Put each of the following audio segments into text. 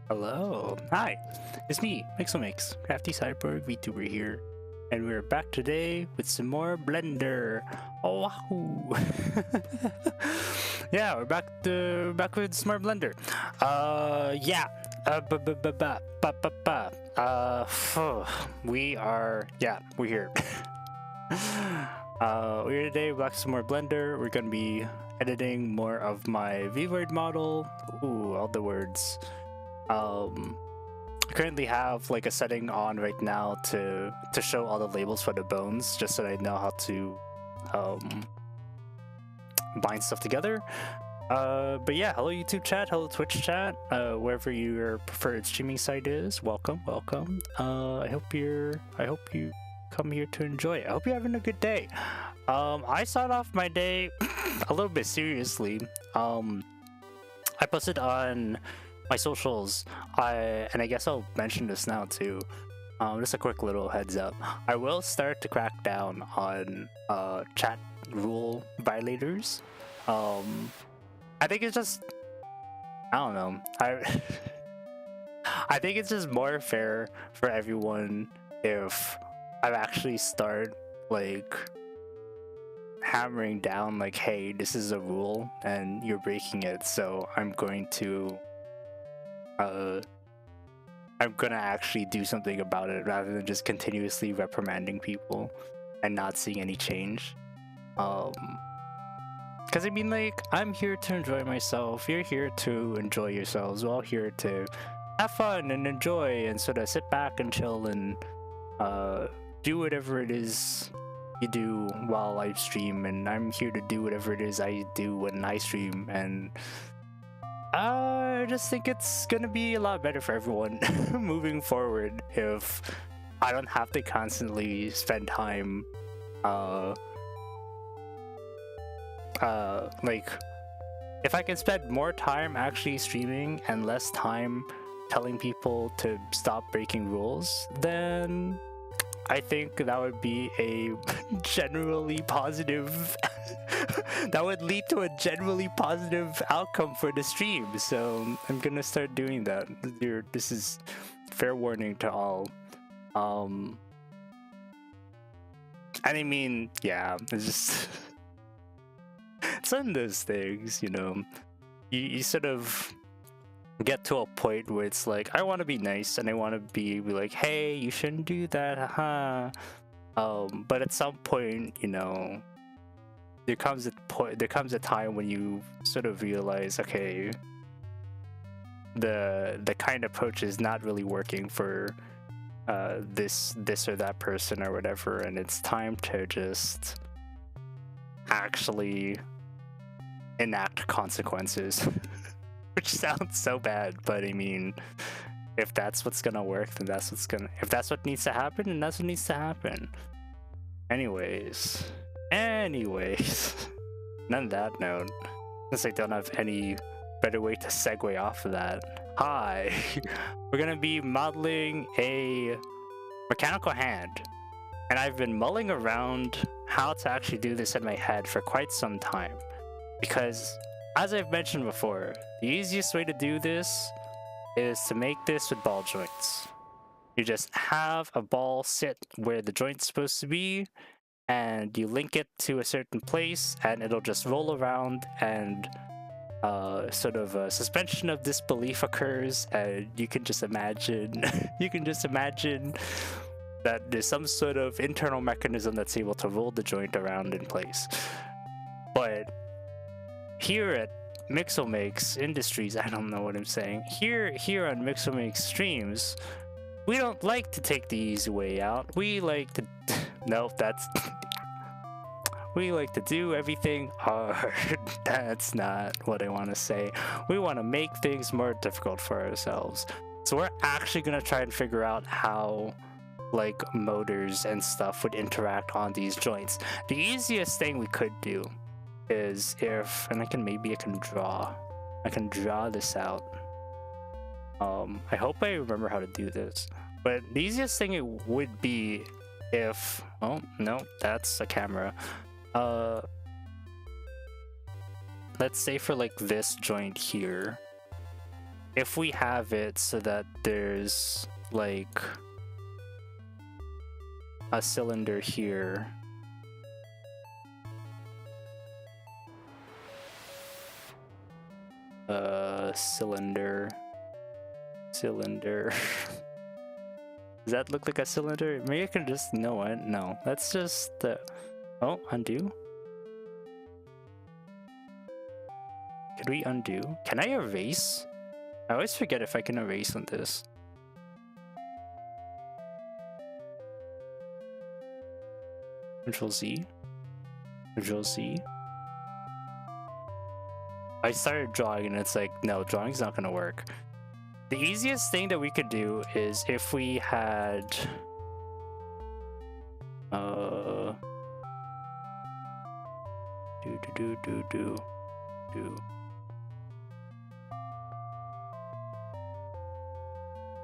Hello, hi, it's me, Mixelmix, Crafty Cyborg VTuber here, and we're back today with some more Blender. Oh wow! Yeah, we're back with some more Blender. Yeah. We're here. We're here today, back with some more Blender. We're gonna be editing more of my Void model. Ooh, all the words. I currently have like a setting on right now to show all the labels for the bones, just so that I know how to bind stuff together. But yeah, hello YouTube chat, hello Twitch chat, wherever your preferred streaming site is. Welcome. I hope you come here to enjoy it. I hope you're having a good day. I start off my day a little bit seriously. I posted on my socials, and I guess I'll mention this now too. Just a quick little heads up. I will start to crack down on chat rule violators. I think it's just, I don't know. I think it's just more fair for everyone if I actually start like hammering down like, hey, this is a rule and you're breaking it, so I'm gonna actually do something about it rather than just continuously reprimanding people and not seeing any change. Because I mean, like, I'm here to enjoy myself, you're here to enjoy yourselves, we're all here to have fun and enjoy and sort of sit back and chill and do whatever it is you do while I stream, and I'm here to do whatever it is I do when I stream, and I just think it's gonna be a lot better for everyone moving forward if I don't have to constantly spend time like, if I can spend more time actually streaming and less time telling people to stop breaking rules, then I think that would be a generally positive that would lead to a generally positive outcome for the stream. So I'm gonna start doing that. This is fair warning to all. And I mean, yeah, it's just it's one of those things, you know. You sort of get to a point where it's like, I want to be nice and I want to be like, hey, you shouldn't do that, haha. But at some point, you know, there comes a time when you sort of realize, okay, the kind of approach is not really working for this or that person or whatever, and it's time to just actually enact consequences. Which sounds so bad, but I mean, if that's what's gonna work, then if that's what needs to happen, then that's what needs to happen. Anyways, on that note, since I don't have any better way to segue off of that, hi, we're gonna be modeling a mechanical hand, and I've been mulling around how to actually do this in my head for quite some time, because as I've mentioned before, the easiest way to do this is to make this with ball joints. You just have a ball sit where the joint's supposed to be, and you link it to a certain place, and it'll just roll around, and sort of a suspension of disbelief occurs, and you can just imagine that there's some sort of internal mechanism that's able to roll the joint around in place. But here at Mixelmakes Industries, I don't know what I'm saying. Here on Mixelmakes Streams, we don't like to take the easy way out. We like to we like to do everything hard. That's not what I want to say. We want to make things more difficult for ourselves. So we're actually gonna try and figure out how like motors and stuff would interact on these joints. The easiest thing we could do is I can draw this out. I hope I remember how to do this, but the easiest thing it would be if, oh no, that's a camera. Let's say for like this joint here, if we have it so that there's like a cylinder here, cylinder. Does that look like a cylinder? Maybe I can just, no, that's just oh, undo. Could we undo? Can I erase? I always forget if I can erase on this. Control Z. Control Z. I started drawing and it's like, no, drawing's not gonna work. The easiest thing that we could do is if we had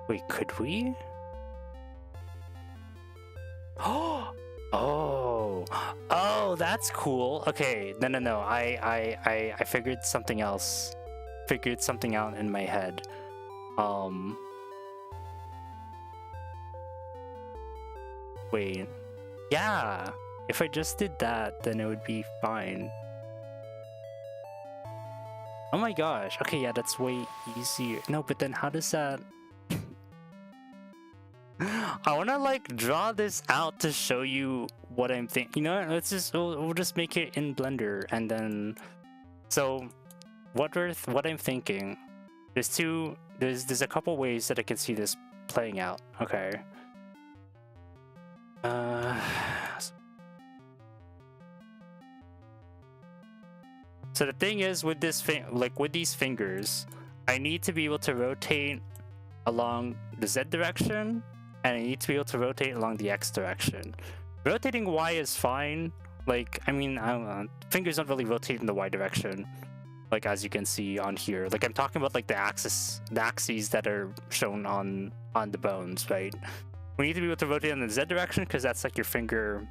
wait, could we? Oh, that's cool. Okay, no. I figured something else. Figured something out in my head. Wait. Yeah. If I just did that, then it would be fine. Oh my gosh. Okay, yeah, that's way easier. No, but then how does that... I want to like draw this out to show you what I'm thinking. You know what? We'll just make it in Blender, and then so what I'm thinking, there's a couple ways that I can see this playing out. Okay. So the thing is with this with these fingers, I need to be able to rotate along the Z direction, and I need to be able to rotate along the X direction. Rotating Y is fine. Like, I mean, I don't know, fingers don't really rotate in the Y direction, like as you can see on here. Like I'm talking about like the axes that are shown on the bones, right? We need to be able to rotate in the Z direction because that's like your finger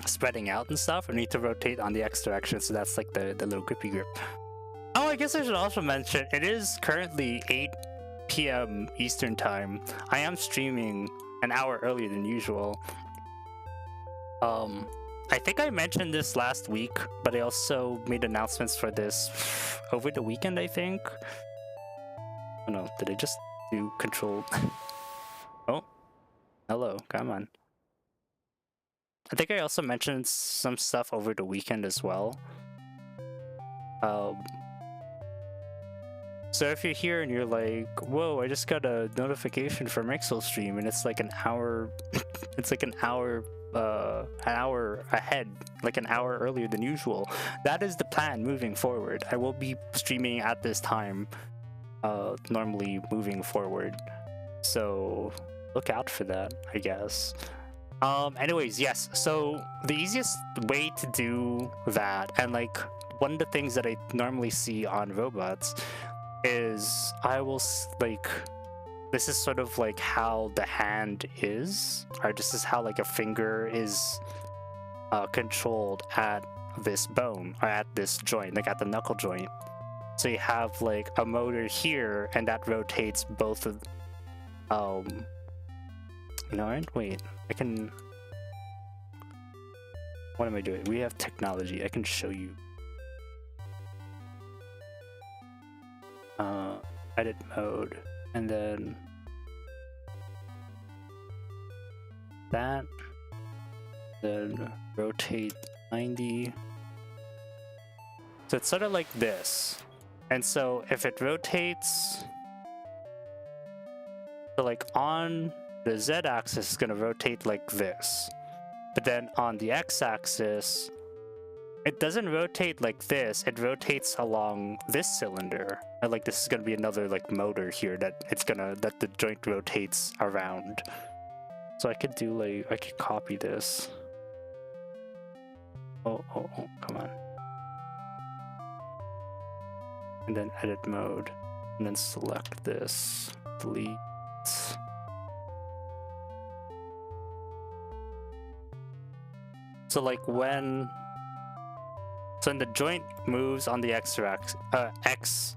spreading out and stuff. We need to rotate on the X direction, so that's like the little grippy grip. Oh, I guess I should also mention it is currently 8 p.m. Eastern time. I am streaming an hour earlier than usual. I think I mentioned this last week, but I also made announcements for this over the weekend, I think. Oh no, did I just do control? Oh, hello, come on. I think I also mentioned some stuff over the weekend as well. So if you're here and you're like, whoa, I just got a notification for Mixel stream and it's like an hour, it's like an hour ahead, like an hour earlier than usual. That is the plan moving forward. I will be streaming at this time, normally moving forward. So look out for that, I guess. Anyways, yes, so the easiest way to do that, and like one of the things that I normally see on robots is I will like, this is sort of like how the hand is, or this is how like a finger is controlled at this bone, or at this joint, like at the knuckle joint. So you have like a motor here, and that rotates both of, you know what? Wait, I can, what am I doing? We have technology, I can show you. Edit mode, and then that, then rotate 90. So it's sort of like this. And so if it rotates, so like on the z-axis it's going to rotate like this, but then on the x-axis it doesn't rotate like this, it rotates along this cylinder. And like this is going to be another like motor here that it's gonna, that the joint rotates around. So I could do like, I could copy this. Oh, come on. And then edit mode, and then select this, delete. So like when, so when the joint moves on the x-axis,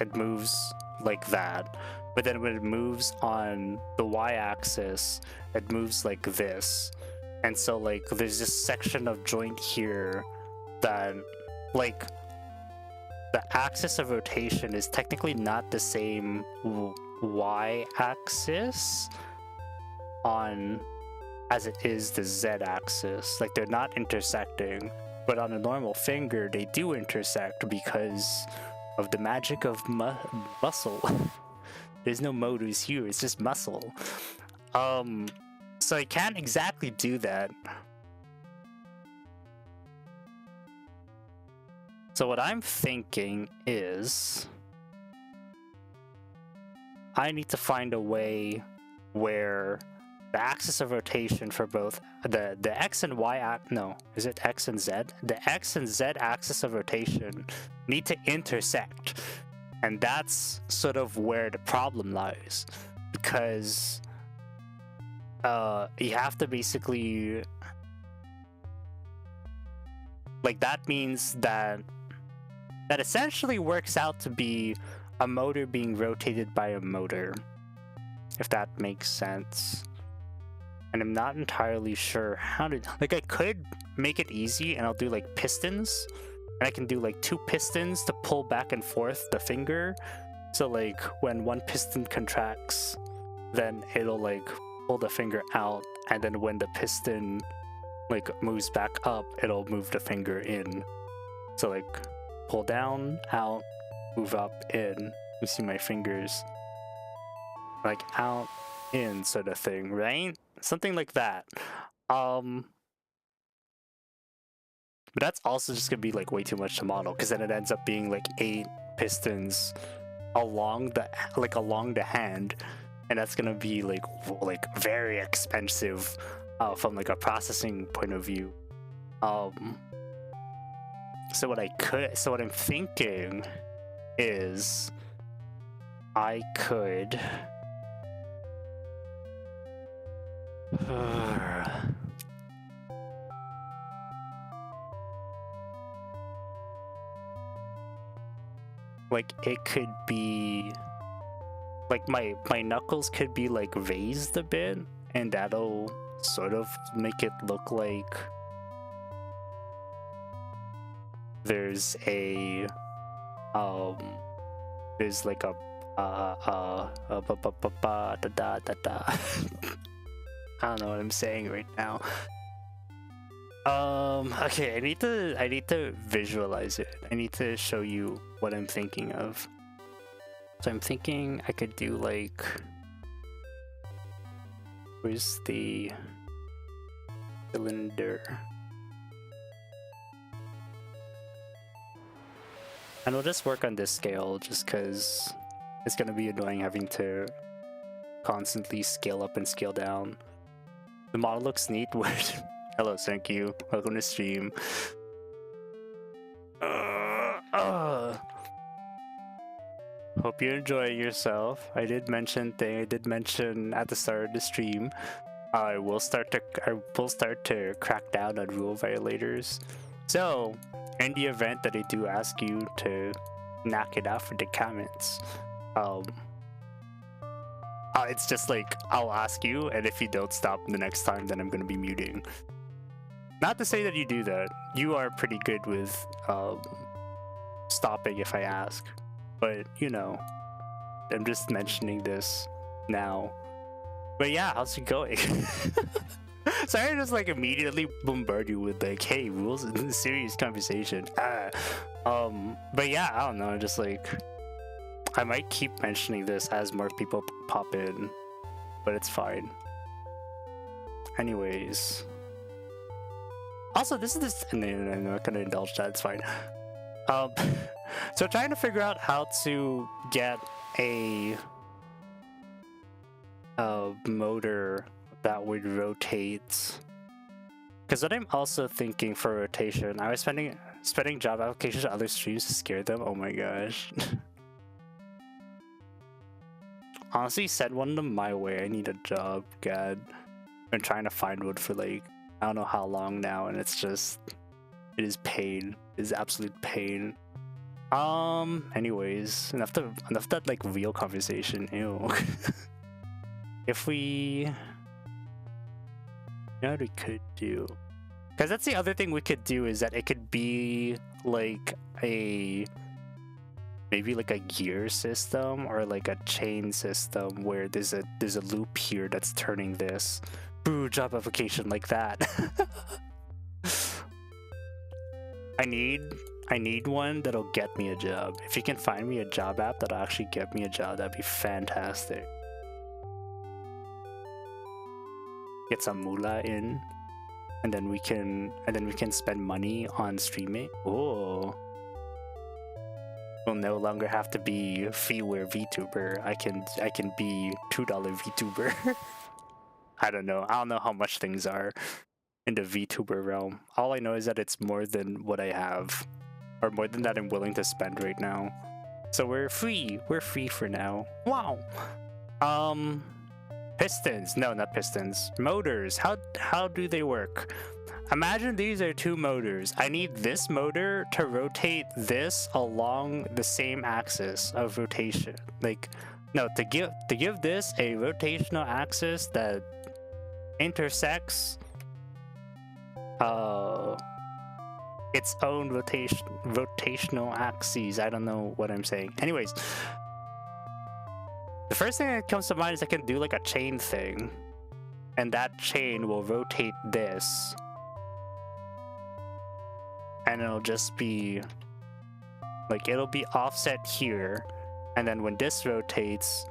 it moves like that. But then when it moves on the y-axis, it moves like this. And so like there's this section of joint here that like the axis of rotation is technically not the same y-axis on as it is the z-axis. Like they're not intersecting, but on a normal finger they do intersect because of the magic of muscle. There's no motors here, it's just muscle. So I can't exactly do that. So what I'm thinking is I need to find a way where the axis of rotation for both the x and y no, is it x and z? The x and z axis of rotation need to intersect. And that's sort of where the problem lies, because you have to basically, like, that means that essentially works out to be a motor being rotated by a motor, if that makes sense. And I'm not entirely sure how to, like, I could make it easy and I'll do like pistons, and I can do like 2 pistons to pull back and forth the finger. So like when one piston contracts, then it'll like pull the finger out, and then when the piston like moves back up, it'll move the finger in. So like pull down, out, move up, in. You see my fingers, like out, in, sort of thing, right? Something like that. But that's also just gonna be like way too much to model, because then it ends up being like 8 pistons along the hand, and that's gonna be like very expensive from like a processing point of view. So what I'm thinking is I could like it could be like my knuckles could be like raised a bit, and that'll sort of make it look like there's a there's like a I don't know what I'm saying right now. Okay, I need to visualize it. I need to show you what I'm thinking of. So I'm thinking I could do like, where's the cylinder? And we'll just work on this scale just because it's gonna be annoying having to constantly scale up and scale down. The model looks neat. Hello, thank you. Welcome to stream. Hope you enjoy yourself. I did mention at the start of the stream, I will start to crack down on rule violators. So, in the event that I do ask you to knock it out for the comments, it's just like I'll ask you, and if you don't stop the next time, then I'm gonna be muting. Not to say that you do that. You are pretty good with stopping if I ask, but you know, I'm just mentioning this now. But yeah, how's it going? Sorry, I just like immediately bombard you with like, hey, rules in this serious conversation. But yeah, I don't know, just like I might keep mentioning this as more people pop in, but it's fine. Anyways, also this is this. No, I'm not gonna indulge that. It's fine. So trying to figure out how to get a motor that would rotate. Because what I'm also thinking for rotation, I was spending job applications on other streams to scare them. Oh my gosh. Honestly, send one of them my way. I need a job. God, I've been trying to find one for like I don't know how long now, and it's just it is pain. It is absolute pain. Anyways, enough that like real conversation. Ew. If we, you know what we could do? Because that's the other thing we could do, is that it could be like maybe like a gear system or like a chain system where there's a loop here that's turning this. Boo, job application like that. I need one that'll get me a job. If you can find me a job app that'll actually get me a job, that'd be fantastic. Get some moolah in, and then we can spend money on streaming. Oh, we'll no longer have to be freeware VTuber. I can be $2 VTuber. I don't know how much things are in the VTuber realm. All I know is that it's more than what I have, or more than that I'm willing to spend right now. So we're free for now. Wow. Pistons. No, not pistons. Motors. How do they work? Imagine these are two motors. I need this motor to rotate this along the same axis of rotation. Like, no, to give this a rotational axis that intersects its own rotational axes. I don't know what I'm saying. Anyways, the first thing that comes to mind is I can do like a chain thing, and that chain will rotate this, and it'll just be like, it'll be offset here, and then when this rotates,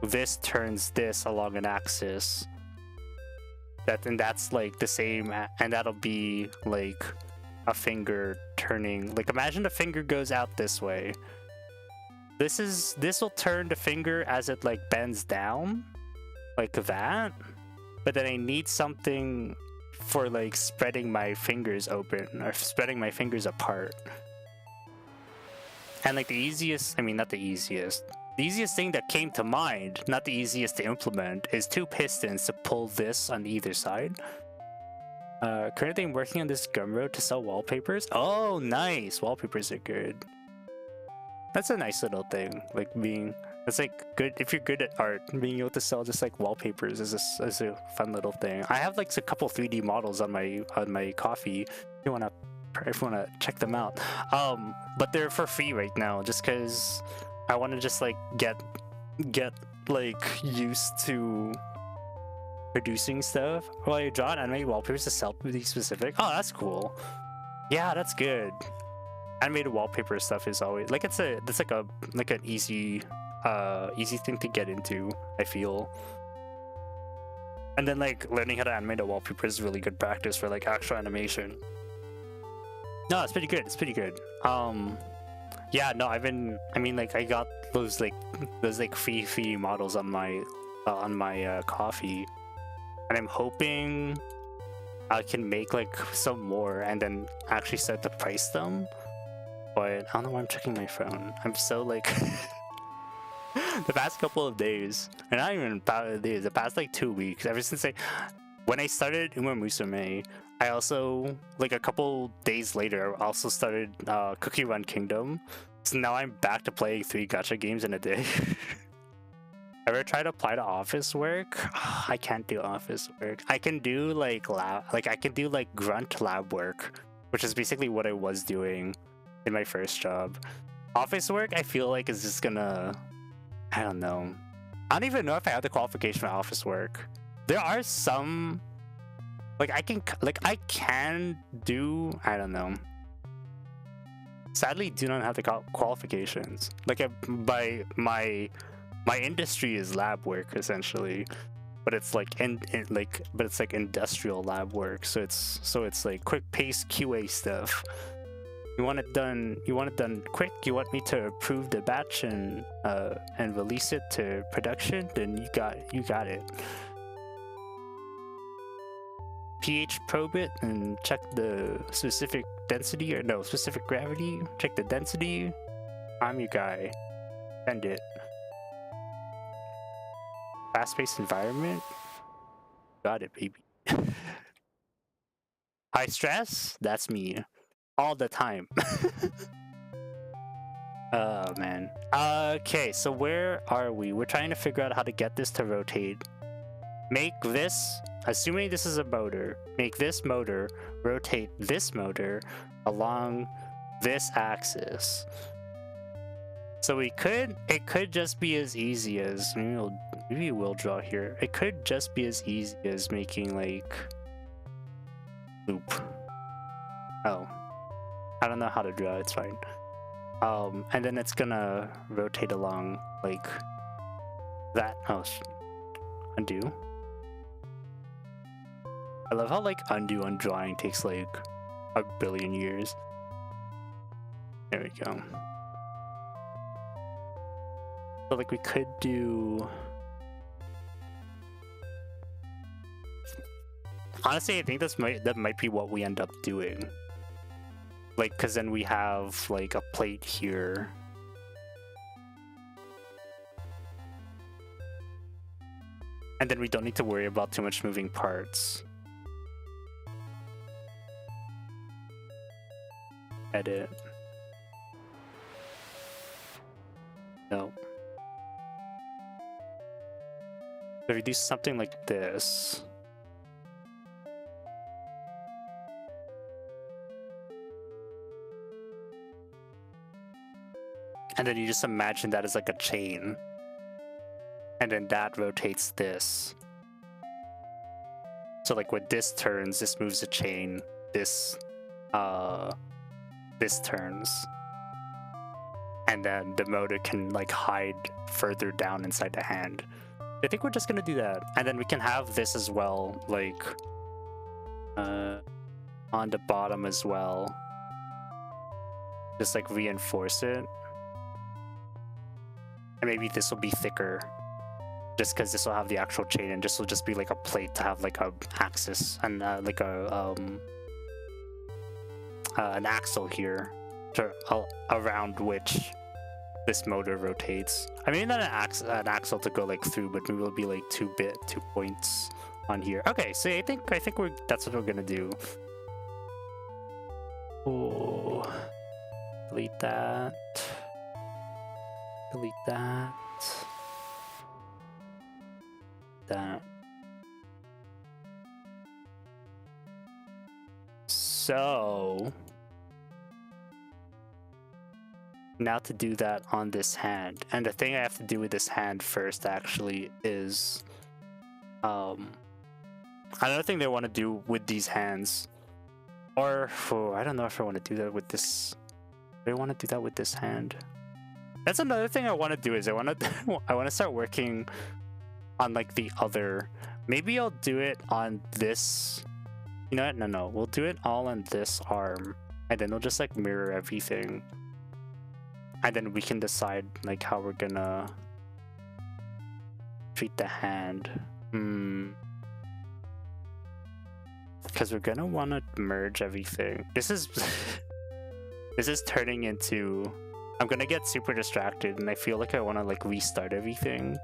this turns this along an axis. That's like the same, and that'll be like a finger turning. Like, imagine the finger goes out this way. This will turn the finger as it like bends down, like that. But then I need something for like spreading my fingers open, or spreading my fingers apart. And like the easiest thing that came to mind, not the easiest to implement, is two pistons to pull this on either side. Currently I'm working on this Gumroad to sell wallpapers. Oh, nice. Wallpapers are good. That's a nice little thing. Like it's like good if you're good at art. Being able to sell just like wallpapers is a fun little thing. I have like a couple 3D models on my coffee. If you wanna check them out. But they're for free right now, just because I want to just like get like used to producing stuff. Well, you draw and animate wallpapers to sell to be specific. Oh, that's cool. Yeah, that's good. Animated wallpaper stuff is always like it's like an easy easy thing to get into, I feel. And then like learning how to animate a wallpaper is really good practice for like actual animation. No, it's pretty good. It's pretty good. Yeah, no, I mean, like I got those free models on my coffee, and I'm hoping I can make like some more and then actually start to price them. But I don't know why I'm checking my phone. I'm so like the past couple of days, and not even days, the past like 2 weeks, ever since when I started Uma Musume, I also, like a couple days later, also started Cookie Run Kingdom. So now I'm back to playing 3 gacha games in a day. Ever tried to apply to office work? I can't do office work. I can do like I can do like grunt lab work, which is basically what I was doing in my first job. Office work, I feel like is just gonna, I don't know. I don't even know if I have the qualification for office work. There are some, like I can do, I don't know. Sadly, do not have the qualifications. Like my industry is lab work essentially, but it's like but it's like industrial lab work. So it's like quick pace QA stuff. You want it done quick. You want me to approve the batch and release it to production? Then you got it. pH probe it and check the specific density, or no, specific gravity. Check the density. I'm your guy. Send it. Fast-paced environment. Got it, baby. High stress? That's me. All the time. Oh, man. Okay, so where are we? We're trying to figure out how to get this to rotate. Make this, assuming this is a motor, make this motor rotate this motor along this axis. So it could just be as easy as, maybe we'll draw here. It could just be as easy as making like loop. Oh, I don't know how to draw. It's fine. And then it's gonna rotate along like that. Oh, undo. I love how like undo on drawing takes like a billion years. There we go. So like we could do. Honestly, I think that might be what we end up doing. Like, cause then we have like a plate here. And then we don't need to worry about too much moving parts. Edit. No. So if we do something like this. And then you just imagine that as like a chain. And then that rotates this. So like when this turns, this moves the chain. This turns. And then the motor can like hide further down inside the hand. I think we're just gonna do that. And then we can have this as well, like on the bottom as well. Just like reinforce it. And maybe this will be thicker, just because this will have the actual chain, and this will just be like a plate to have like a axis and like a an axle here to around which this motor rotates. I mean, not an axle to go like through, but maybe it'll be like 2 points on here. Okay, so I think that's what we're gonna do. Oh, delete that. Delete that. That. So now to do that on this hand, and the thing I have to do with this hand first actually is another thing they want to do with these hands, or I don't know if I want to do that with this. Do I want to do that with this hand? That's another thing I want to do is I want to start working on like the other. Maybe I'll do it on this. You know what? No. We'll do it all on this arm, and then we'll just like mirror everything, and then we can decide like how we're gonna treat the hand. Because we're gonna want to merge everything. This is this is turning into. I'm gonna get super distracted, and I feel like I want to like restart everything,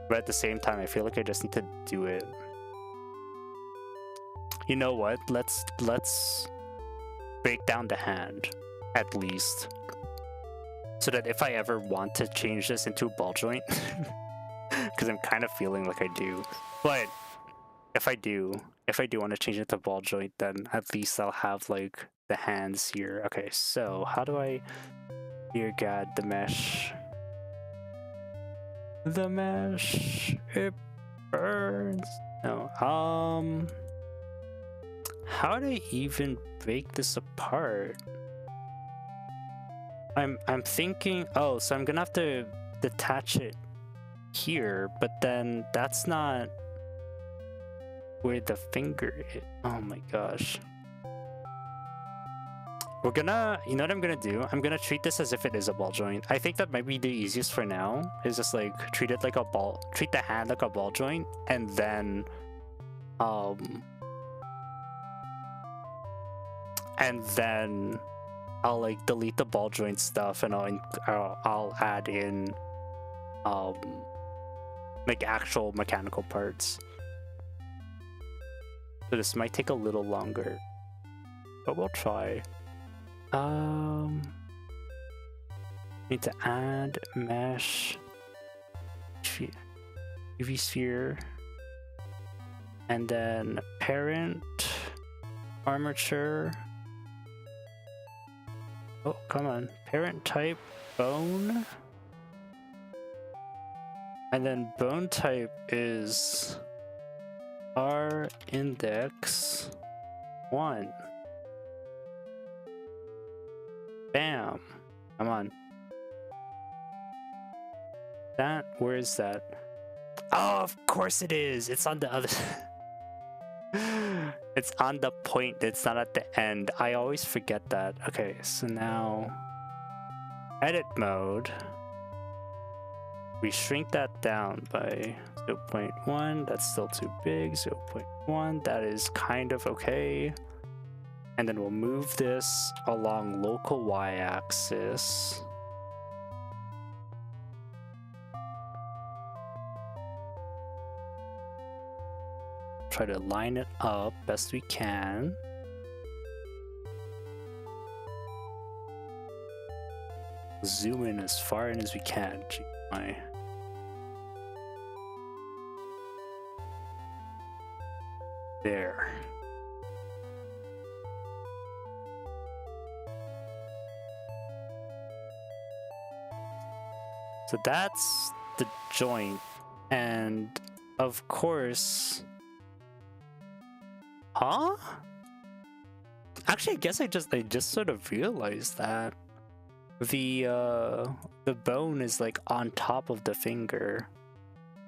but at the same time, I feel like I just need to do it. You know what? Let's break down the hand at least, so that if I ever want to change this into a ball joint, because I'm kind of feeling like I do, but if I do want to change it to ball joint, then at least I'll have like the hands here. Okay, so how do I? Dear God, the mesh. The mesh. It burns. No. How do I even break this apart? I'm thinking. Oh, so I'm gonna have to detach it here, but then that's not where the finger is. Oh my gosh. We're gonna, you know what I'm gonna do? I'm gonna treat this as if it is a ball joint. I think that might be the easiest for now, is just like treat it like a ball, treat the hand like a ball joint, and then I'll like delete the ball joint stuff, and I'll add in like actual mechanical parts. So this might take a little longer, but we'll try. Need to add mesh UV sphere, and then parent armature. Oh, come on. Parent type bone, and then bone type is R index 1. Bam. Come on. Where is that? Oh, of course it is. It's on the other. It's on the point. It's not at the end. I always forget that. Okay, so now edit mode. We shrink that down by 0.1. That's still too big. 0.1. That is kind of okay. And then we'll move this along local y-axis. Try to line it up best we can. Zoom in as far in as we can. Gee, my. There. So that's the joint, and of course, huh? Actually, I guess I just sort of realized that the bone is like on top of the finger.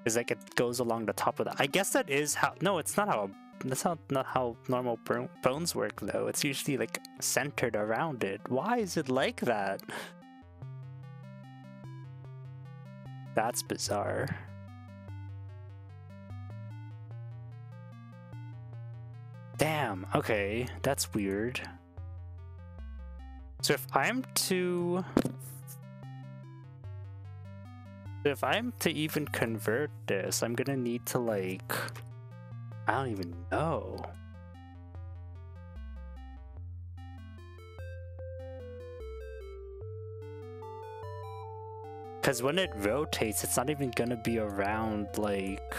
It's like it goes along the top of that. I guess that is how. No, it's not how. That's not how normal bones work though. It's usually like centered around it. Why is it like that? That's bizarre. Damn, okay, that's weird. So if I'm to even convert this, I'm gonna need to like, I don't even know. Because when it rotates, it's not even gonna be around like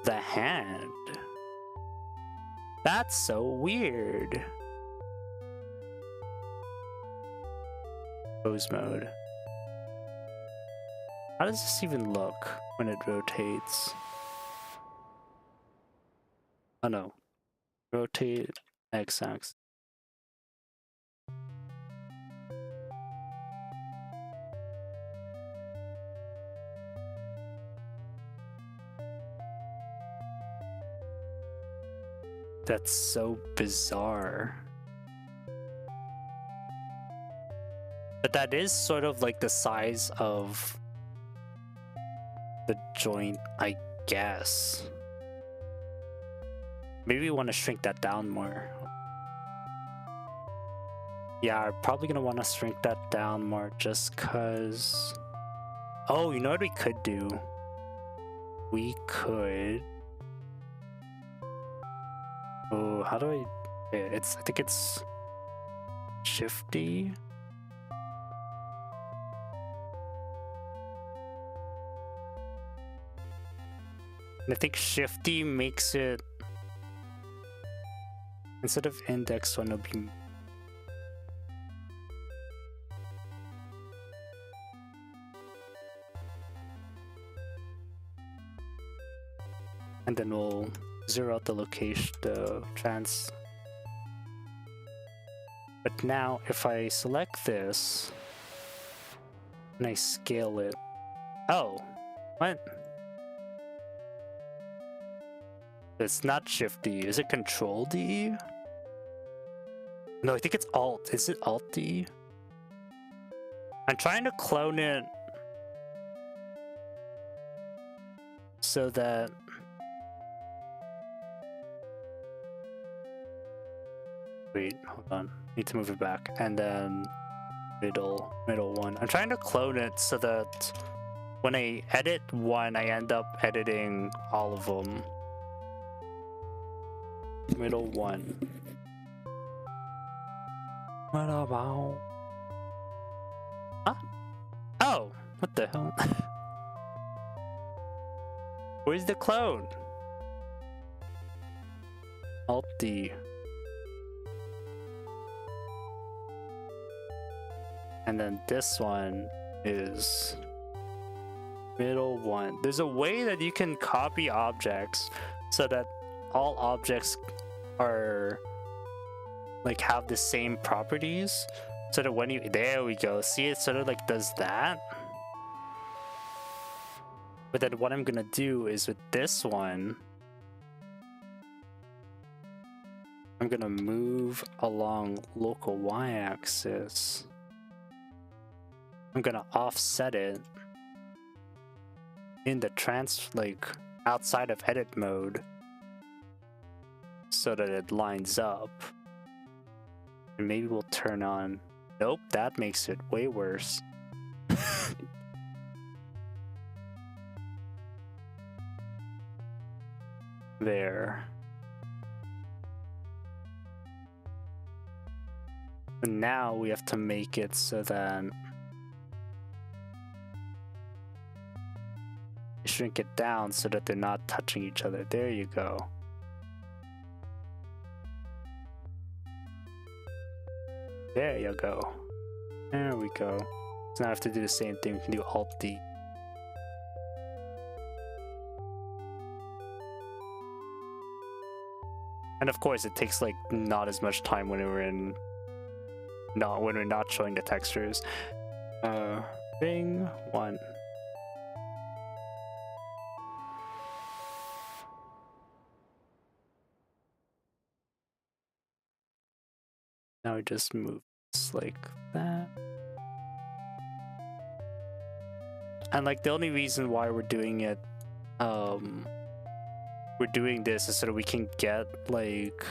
the hand. That's so weird. Pose mode. How does this even look when it rotates? Oh no. Rotate x-axis. That's so bizarre. But that is sort of like the size of the joint, I guess. Maybe we want to shrink that down more. Yeah, I'm probably gonna want to shrink that down more just cause... Oh, you know what we could do? We could... Oh, how do I... I think it's... Shifty? And I think Shifty makes it... Instead of index one, it'll be... And then we'll zero out the location, the trans. But now, if I select this, and I scale it... Oh! What? It's not Shift-D. Is it Control-D? No, I think it's Alt. Is it Alt-D? I'm trying to clone it so that... Wait, hold on. Need to move it back. And then middle one. I'm trying to clone it so that when I edit one, I end up editing all of them. Middle one. What about? Huh? Oh, what the hell? Where's the clone? Alt D. And then this one is middle one. There's a way that you can copy objects so that all objects are like have the same properties, so that when you, there we go, see, it sort of like does that. But then what I'm gonna do is with this one, I'm gonna move along local y-axis. I'm gonna offset it in the like outside of edit mode so that it lines up. And maybe we'll turn on... Nope, that makes it way worse. There. And now we have to make it so that... Shrink it down so that they're not touching each other. There you go. There you go. There we go. So now I have to do the same thing. We can do Alt-D. And of course, it takes like not as much time when we're not showing the textures. Ring one. Now we just move this like that. And like the only reason why we're doing it, we're doing this is so that we can get like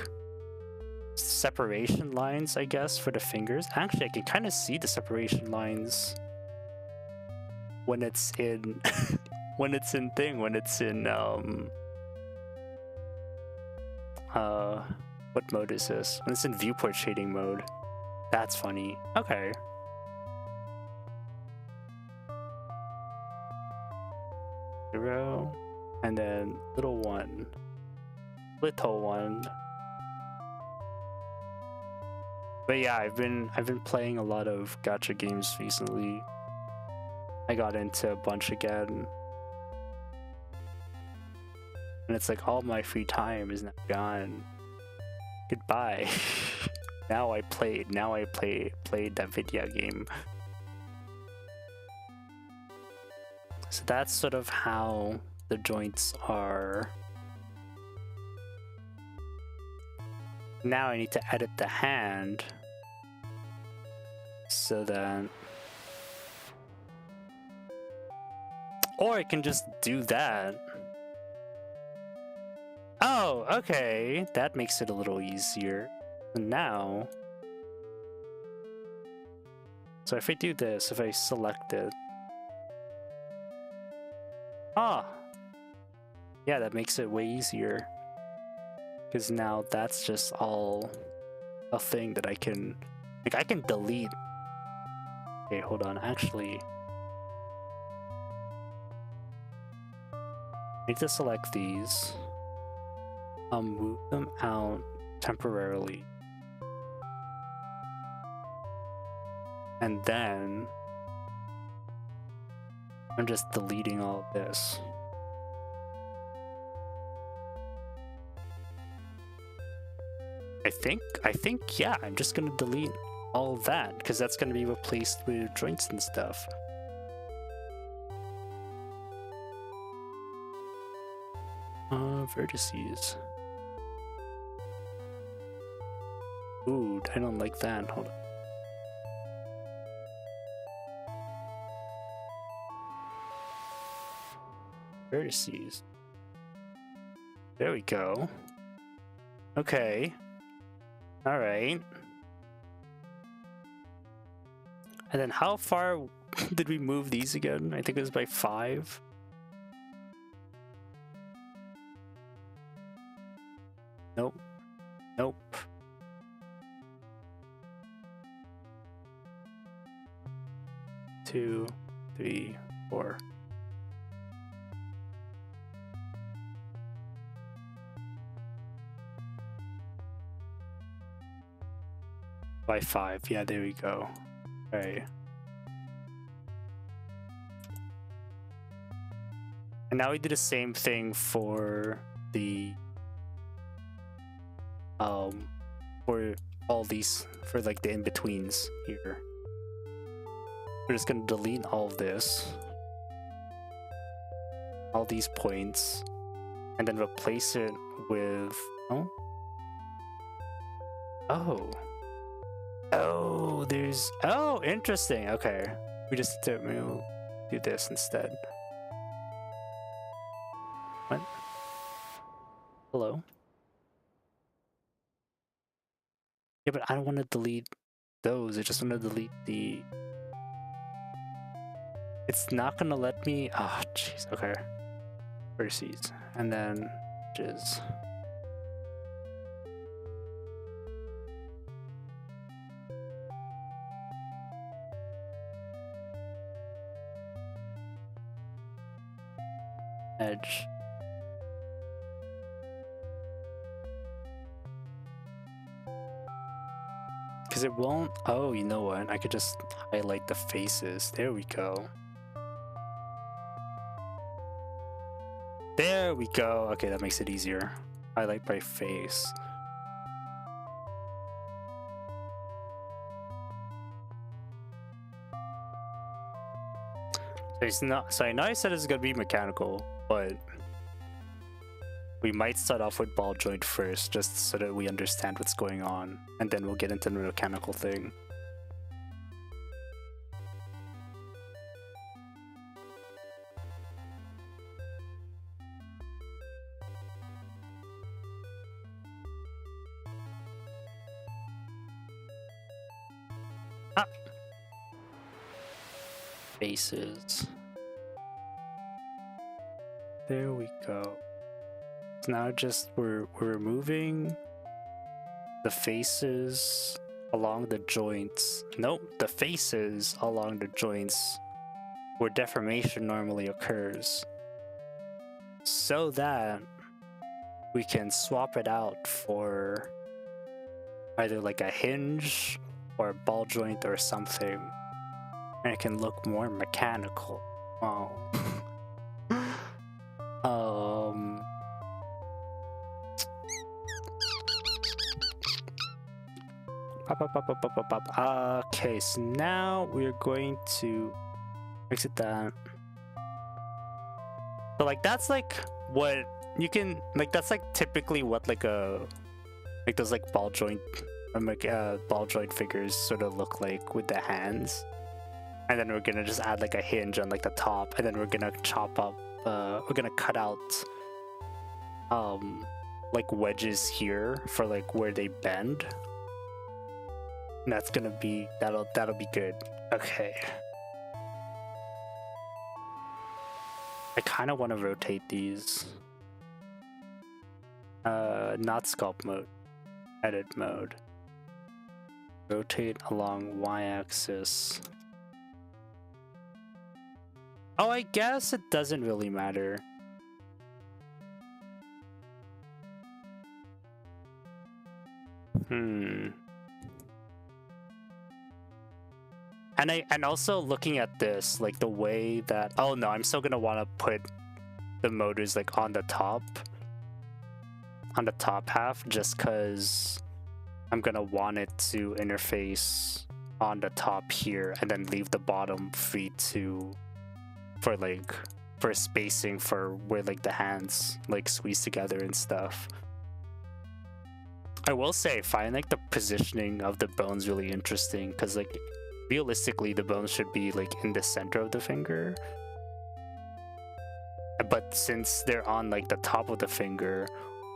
separation lines, I guess, for the fingers. Actually, I can kind of see the separation lines when it's in when it's in what mode is this? When it's in viewport shading mode. That's funny. Okay. Zero. And then little one. Little one. But yeah, I've been playing a lot of gacha games recently. I got into a bunch again. And it's like all my free time is now gone. Goodbye. Now I played that video game. So that's sort of how the joints are Now I need to edit the hand. So then... Or I can just do that. Oh, okay. That makes it a little easier. Now... So if I do this, if I select it... Ah! Yeah, that makes it way easier. Because now that's just all a thing that I can... Like, I can delete... Okay, hold on. Actually... I need to select these. Move them out temporarily. And then... I'm just deleting all of this. I think, yeah, I'm just gonna delete all of that, because that's gonna be replaced with joints and stuff. Vertices. Ooh, I don't like that. Hold on. Vertices. There we go. Okay. Alright. And then how far did we move these again? I think it was by 5. Nope. Nope. Two, 3, 4. By 5. Yeah, there we go. Alright. And now we do the same thing for the for all these, for like the in-betweens here. We're just gonna delete all of this, all these points, and then replace it with oh, interesting. Okay, we just need to do this instead. What? Hello? Yeah, but I don't want to delete those. I just want to delete the... It's not gonna let me... Oh, jeez. Okay. Vertices. And then... Jizz. Edge. Because it won't... Oh, you know what? I could just highlight the faces. There we go. There we go. Okay, that makes it easier. Highlight by face. So it's not... So I know I said it's gonna be mechanical, but we might start off with ball joint first, just so that we understand what's going on, and then we'll get into the mechanical thing. Ah! Faces. There we go. So now just we're removing the faces along the joints. Nope, the faces along the joints where deformation normally occurs, so that we can swap it out for either like a hinge or a ball joint or something, and it can look more mechanical. Oh. Okay, so now we're going to exit that. So like that's like what you can, like that's like typically what like a like those like ball joint figures sort of look like with the hands. And then we're gonna just add like a hinge on like the top, and then we're gonna chop up, we're gonna cut out like wedges here for like where they bend. And that's gonna be, that'll be good. Okay. I kind of want to rotate these. Not sculpt mode, edit mode. Rotate along y-axis. Oh, I guess it doesn't really matter. And also looking at this, like the way that, oh no, I'm still gonna want to put the motors like on the top half, just because I'm gonna want it to interface on the top here and then leave the bottom free for spacing for where like the hands like squeeze together and stuff. I will say I find like the positioning of the bones really interesting, because like realistically the bones should be like in the center of the finger, but since they're on like the top of the finger,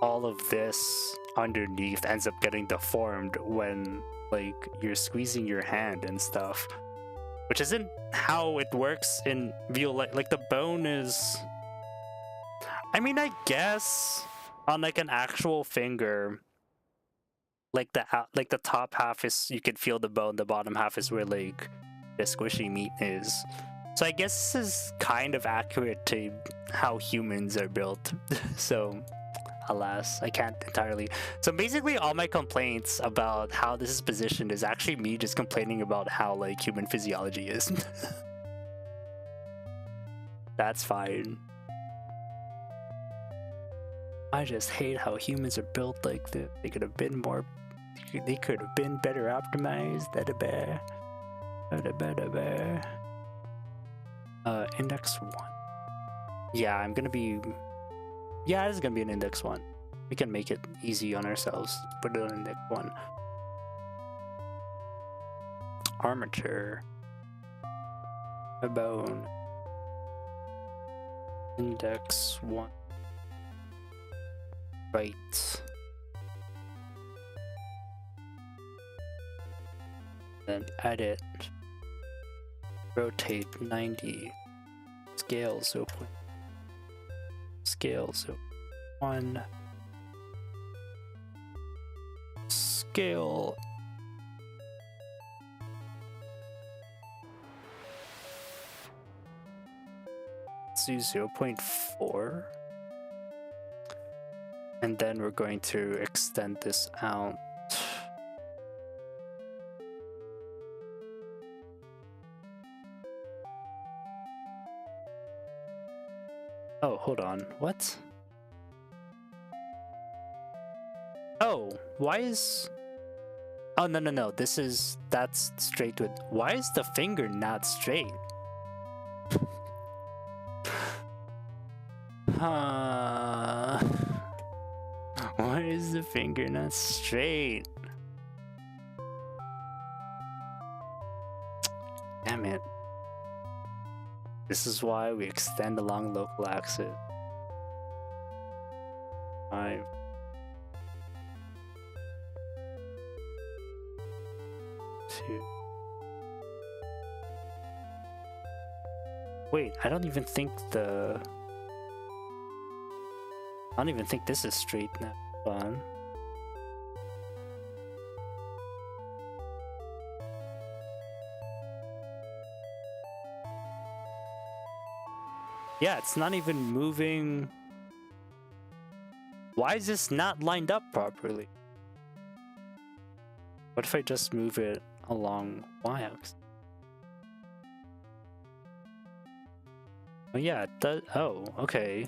all of this underneath ends up getting deformed when like you're squeezing your hand and stuff, which isn't how it works in real life. Like the bone is, I mean, I guess on like an actual finger, like the top half is, you can feel the bone, the bottom half is where like the squishy meat is. So I guess this is kind of accurate to how humans are built. So alas, I can't entirely. So basically all my complaints about how this is positioned is actually me just complaining about how like human physiology is. That's fine. I just hate how humans are built like this. They could have been better optimized. Index 1. Yeah, I'm gonna be, yeah, this is gonna be an index 1. We can make it easy on ourselves. Put it on index 1. Armature. A bone. Index 1. Right. Then edit. Rotate 90. Scale 0. Scale 0.1. Scale. Let's do 0.4. And then we're going to extend this out. Oh, hold on. What? Oh, why is... Oh, no. That's straight with... Why is the finger not straight? Why is the finger not straight? Damn it. This is why we extend along local axis. 5. 2. Wait, I don't even think this is straight now. Fun. Yeah, it's not even moving. Why is this not lined up properly? What if I just move it along y-axis? Oh yeah, it does. Oh, okay.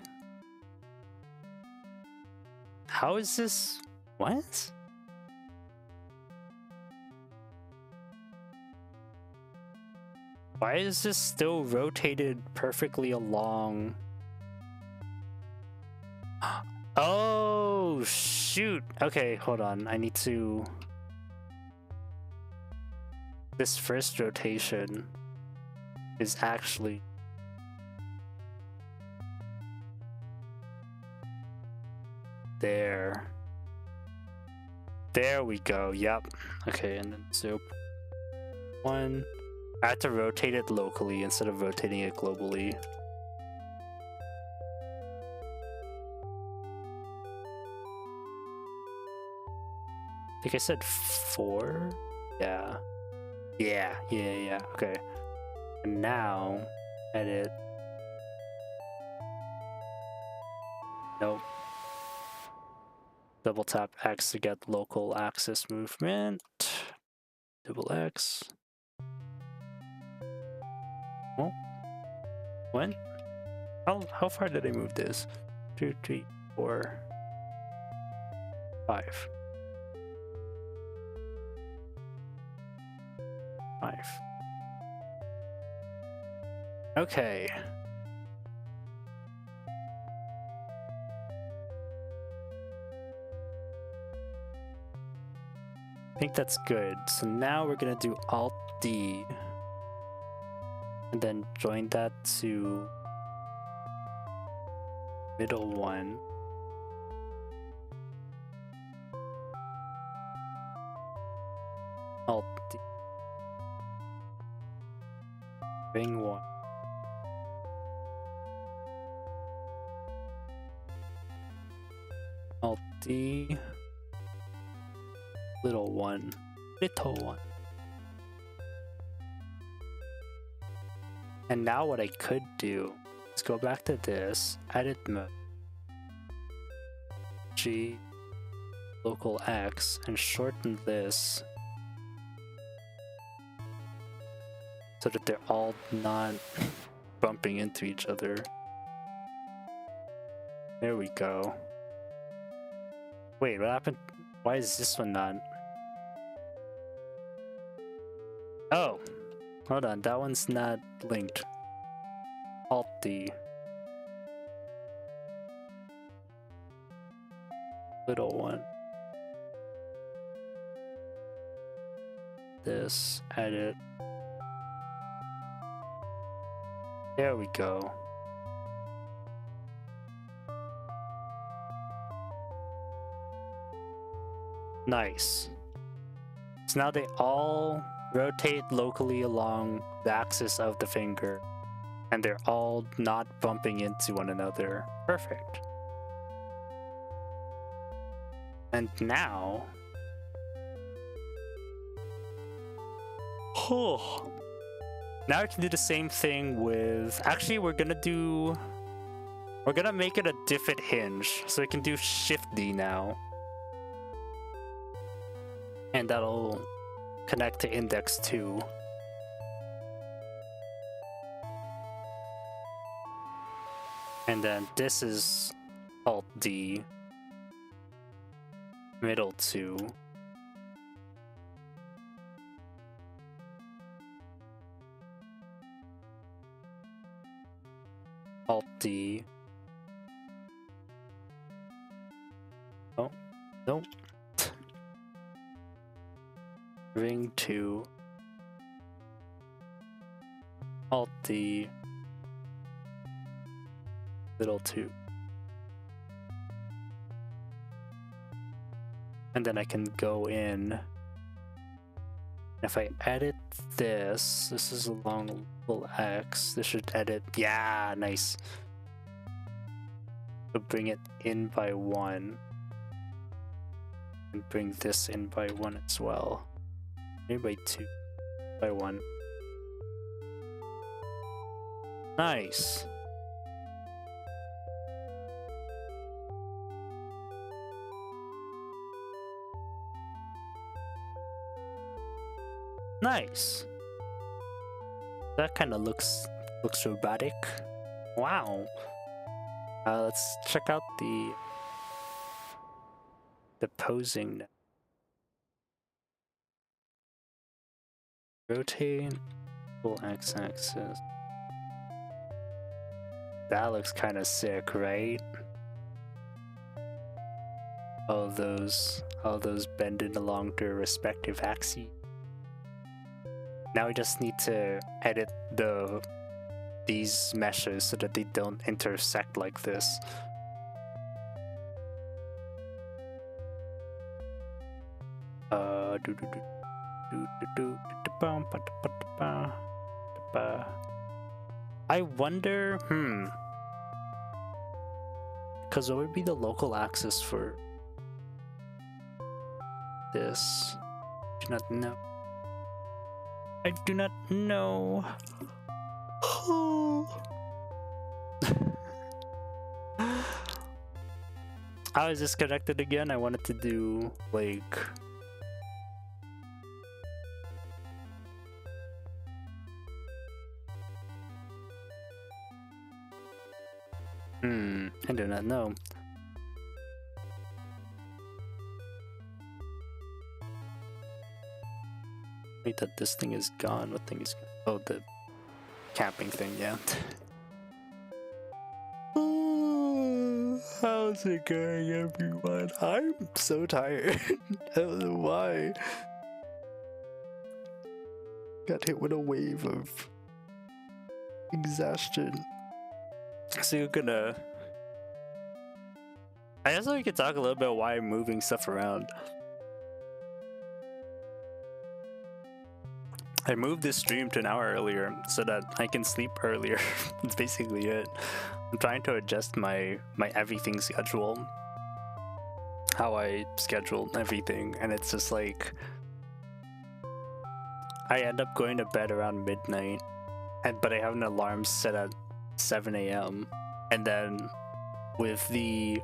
How is this? What? Why is this still rotated perfectly along? Oh, shoot! Okay, hold on. I need to... This first rotation is actually... There. There we go, yep. Okay, and then 0.1. I have to rotate it locally instead of rotating it globally. I think I said 4? Yeah. Yeah. Okay. And now, edit. Nope. Double tap X to get local axis movement. Double X. Oh. When? How far did I move this? 2, 3, 4, 5. 5. Okay. I think that's good. So now we're gonna do Alt D and then join that to middle one. Alt D. Ring one. Alt D. Little one. And now what I could do is go back to this, edit mode, G, local X, and shorten this so that they're all not bumping into each other. There we go. Wait, what happened? Why is this one not? Oh, hold on, that one's not linked. Alt D. Little one. This, edit. There we go. Nice. So now they all rotate locally along the axis of the finger, and they're all not bumping into one another. Perfect. And now... Oh. Now I can do the same thing with... Actually, we're gonna make it a different hinge, so we can do Shift D now. And that'll connect to index 2. And then this is Alt D, middle 2. Alt D. Oh, nope. Ring 2. Alt D. Little 2. And then I can go in. If I edit this is a long little X. This should edit. Yeah, nice. So bring it in by 1. And bring this in by 1 as well. Maybe by 2. By 1. Nice. Nice. That kind of looks robotic. Wow. Let's check out the posing. Rotate full x-axis. That looks kind of sick, right? all those bending along their respective axes. Now we just need to edit these meshes so that they don't intersect like this. I wonder, because what would be the local axis for this? I do not know. I do not know. How is this connected again? I wanted to do like I do not know. Wait, that this thing is gone. What thing is gone? Oh, the camping thing, yeah. How's it going, everyone? I'm so tired. I don't know why. Got hit with a wave of exhaustion. So you're gonna... I guess we could talk a little bit about why I'm moving stuff around. I moved this stream to an hour earlier so that I can sleep earlier. That's basically it. I'm trying to adjust my everything schedule. How I schedule everything, and it's just like I end up going to bed around midnight, but I have an alarm set at 7 a.m. and then with the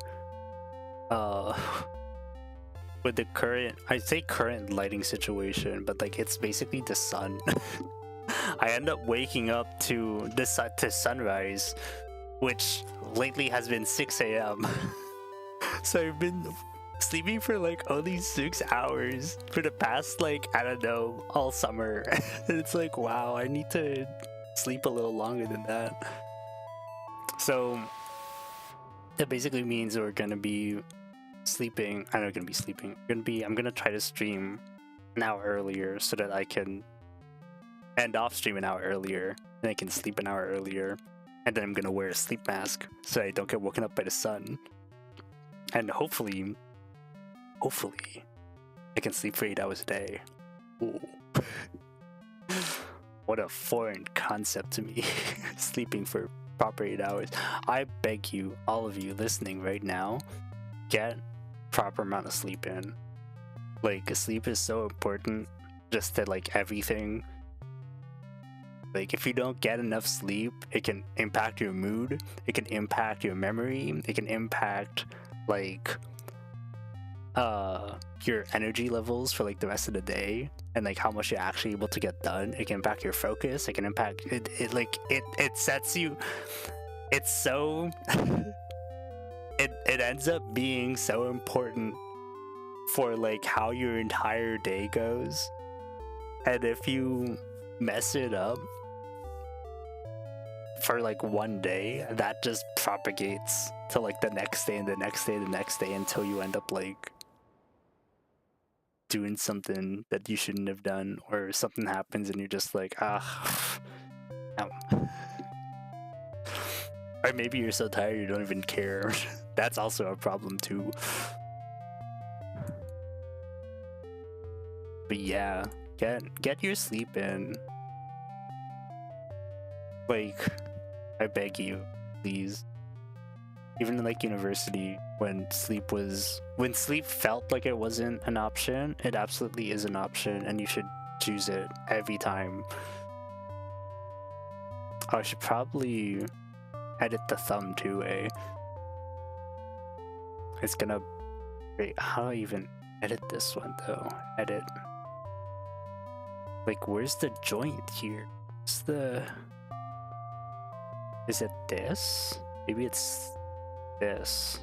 current, I say current lighting situation, but like it's basically the sun. I end up waking up to sunrise, which lately has been 6 a.m. So I've been sleeping for like only 6 hours for the past, like, I don't know, all summer. And it's like, wow, I need to sleep a little longer than that. So that basically means we're gonna be sleeping. I'm not gonna be sleeping. I'm gonna try to stream an hour earlier so that I can end off stream an hour earlier, and I can sleep an hour earlier, and then I'm gonna wear a sleep mask so I don't get woken up by the sun. And hopefully I can sleep for 8 hours a day. Ooh. What a foreign concept to me. Sleeping for proper 8 hours. I beg you, all of you listening right now, get proper amount of sleep in. Like, sleep is so important just to like everything. Like, if you don't get enough sleep, it can impact your mood, it can impact your memory, it can impact like your energy levels for like the rest of the day, and like how much you're actually able to get done. It can impact your focus, it can impact it sets you, it's so it ends up being so important for like how your entire day goes. And if you mess it up for like one day, that just propagates to like the next day and the next day, the next day, until you end up like doing something that you shouldn't have done, or something happens and you're just like, no. Or maybe you're so tired you don't even care. That's also a problem too. But yeah, get your sleep in. Like, I beg you, please. Even in like university, when sleep felt like it wasn't an option, it absolutely is an option, and you should choose it every time. Oh, I should probably edit the thumb too, eh? It's gonna... Wait, how do I even edit this one though? Edit. Like, where's the joint here? Is it this? Maybe it's this.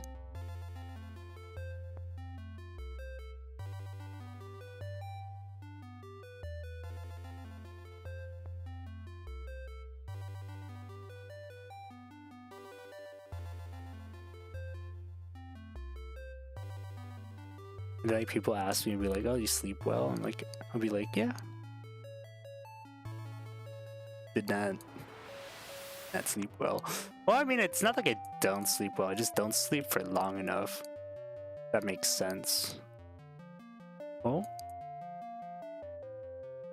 And then, like, people ask me and be like, "Oh, you sleep well?" And like, I'll be like, "Yeah." Did not sleep well. Well, I mean, it's not like I don't sleep well. I just don't sleep for long enough. That makes sense. Oh, I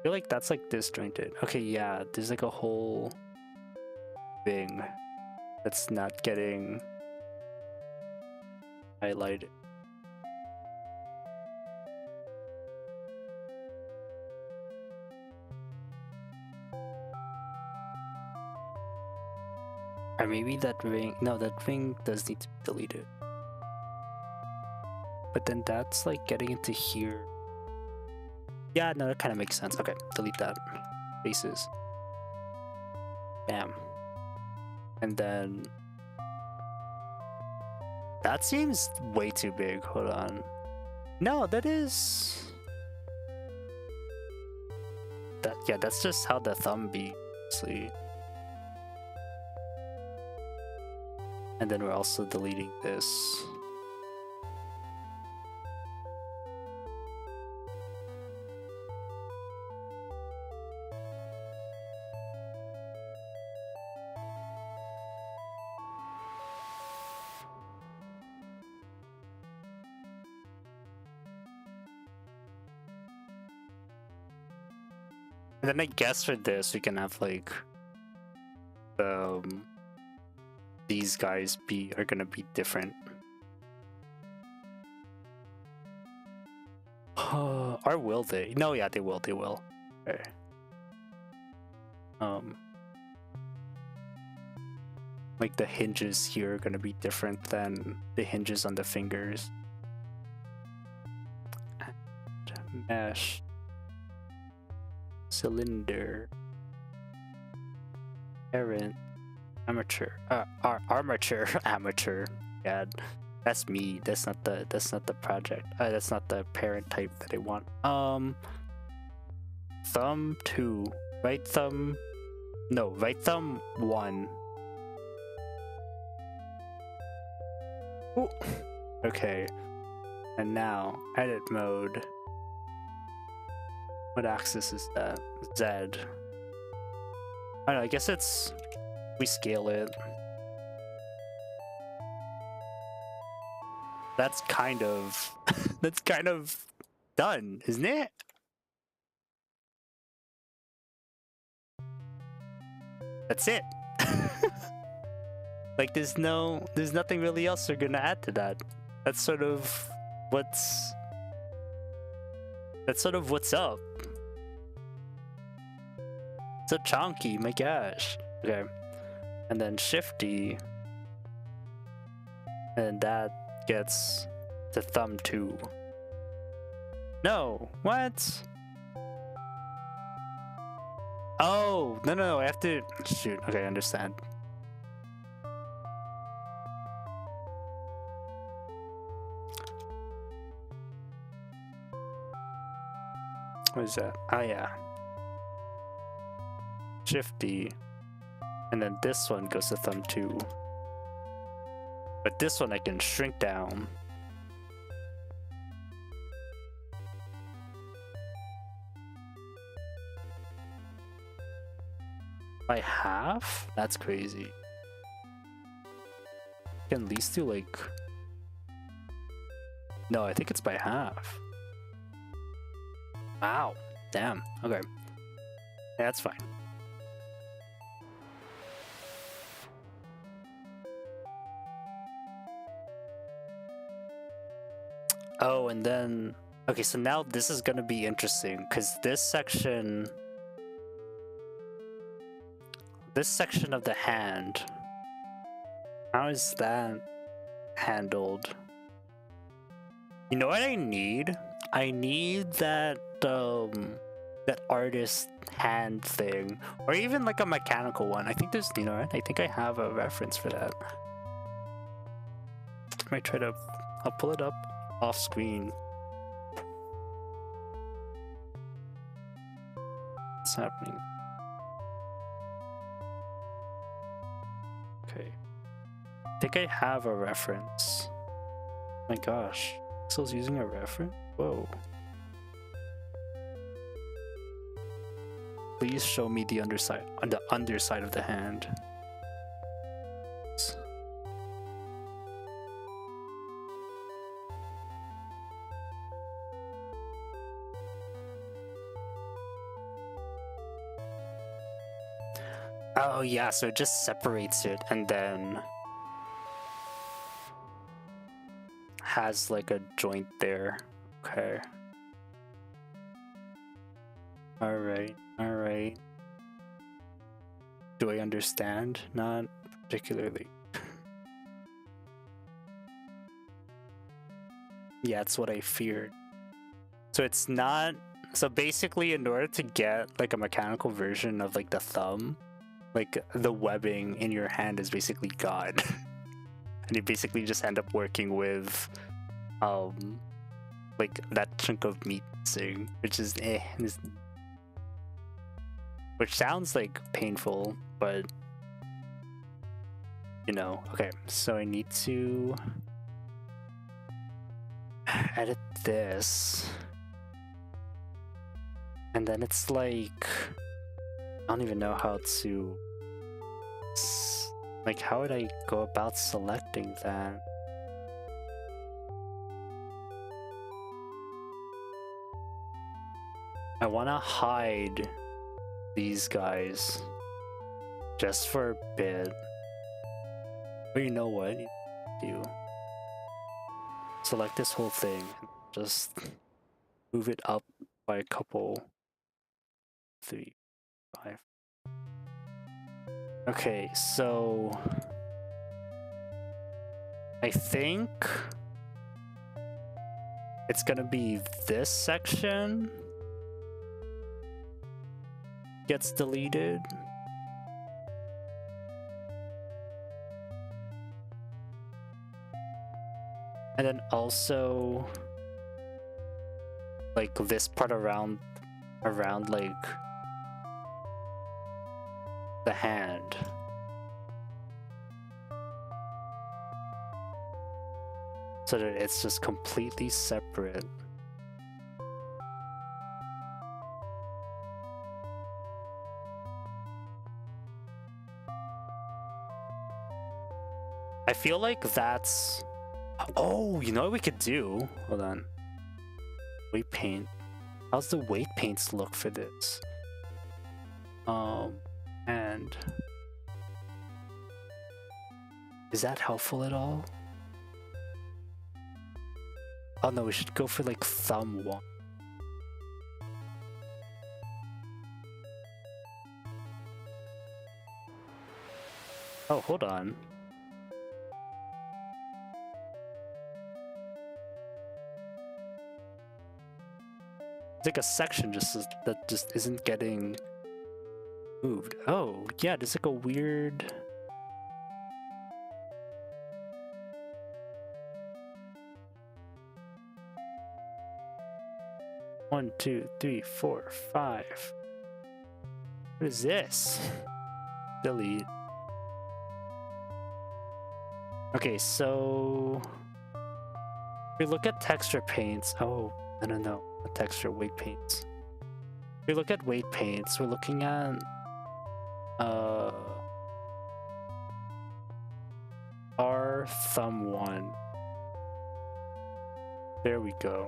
feel like that's like disjointed. Okay, yeah, there's like a whole thing that's not getting highlighted. Or maybe that ring, no, that ring does need to be deleted. But then that's like getting into here. Yeah, no, that kind of makes sense. Okay, delete that. Faces. Bam. And then that seems way too big. Hold on. No, that is that. Yeah, that's just how the thumb be. See. And then we're also deleting this. And then I guess for this we can have like these guys are gonna be different. Or will they? No, yeah, they will. They will. Okay. Like the hinges here are gonna be different than the hinges on the fingers. And mesh. Cylinder. Parent. Amateur. Armature. Amateur. Yeah, that's me. That's not the project. That's not the parent type that I want. Thumb 2. Right thumb. No, right thumb 1. Ooh. Okay. And now, edit mode. What axis is that? Z. I don't know, I guess it's... we scale it. That's kind of... that's kind of done, isn't it? That's it. Like there's nothing really else they're gonna add to that. That's sort of what's up. So chunky, my gosh. Okay. And then shifty. And that gets to thumb 2. No, what? Oh, no, I have to shoot. Okay, I understand. What is that? Oh yeah. Shifty. And then this one goes to thumb 2. But this one I can shrink down. By half? That's crazy. I can at least do like... no, I think it's by half. Wow. Damn. Okay. Yeah, that's fine. Oh, and then... okay, so now this is gonna be interesting, because this section of the hand, how is that handled? You know what I need? I need that that artist hand thing, or even like a mechanical one. I think there's, you know what? I think I have a reference for that. I might try to... I'll pull it up off screen. What's happening? Okay. I think I have a reference. Oh my gosh. pixels using a reference? Whoa. Please show me the underside, on the underside of the hand. Oh yeah, so it just separates it and then has like a joint there. Okay. Alright, alright. Do I understand? Not particularly. Yeah, it's what I feared. So it's not... So basically, in order to get like a mechanical version of like the thumb, like the webbing in your hand is basically God. And you basically just end up working with like that chunk of meat missing, which is which sounds like painful, but you know. Okay, so I need to edit this, and then it's like I don't even know how to, like, how would I go about selecting that? I want to hide these guys just for a bit. But you know what? You select this whole thing and just move it up by a couple. 3, 5. Okay, so I think it's gonna be this section gets deleted. And then also like this part around like the hand. So that it's just completely separate. I feel like that's... Oh, you know what we could do? Hold on. Weight paint. How's the weight paints look for this? And is that helpful at all? Oh no, we should go for like thumb one. Oh, hold on. It's like a section that just isn't getting moved. Oh, yeah, there's like a weird... One, 2, 3, 4, 5. What is this? Delete. Okay, so if we look at texture paints. Oh, no, not texture, weight paints. If we look at weight paints, we're looking at our thumb one. There we go.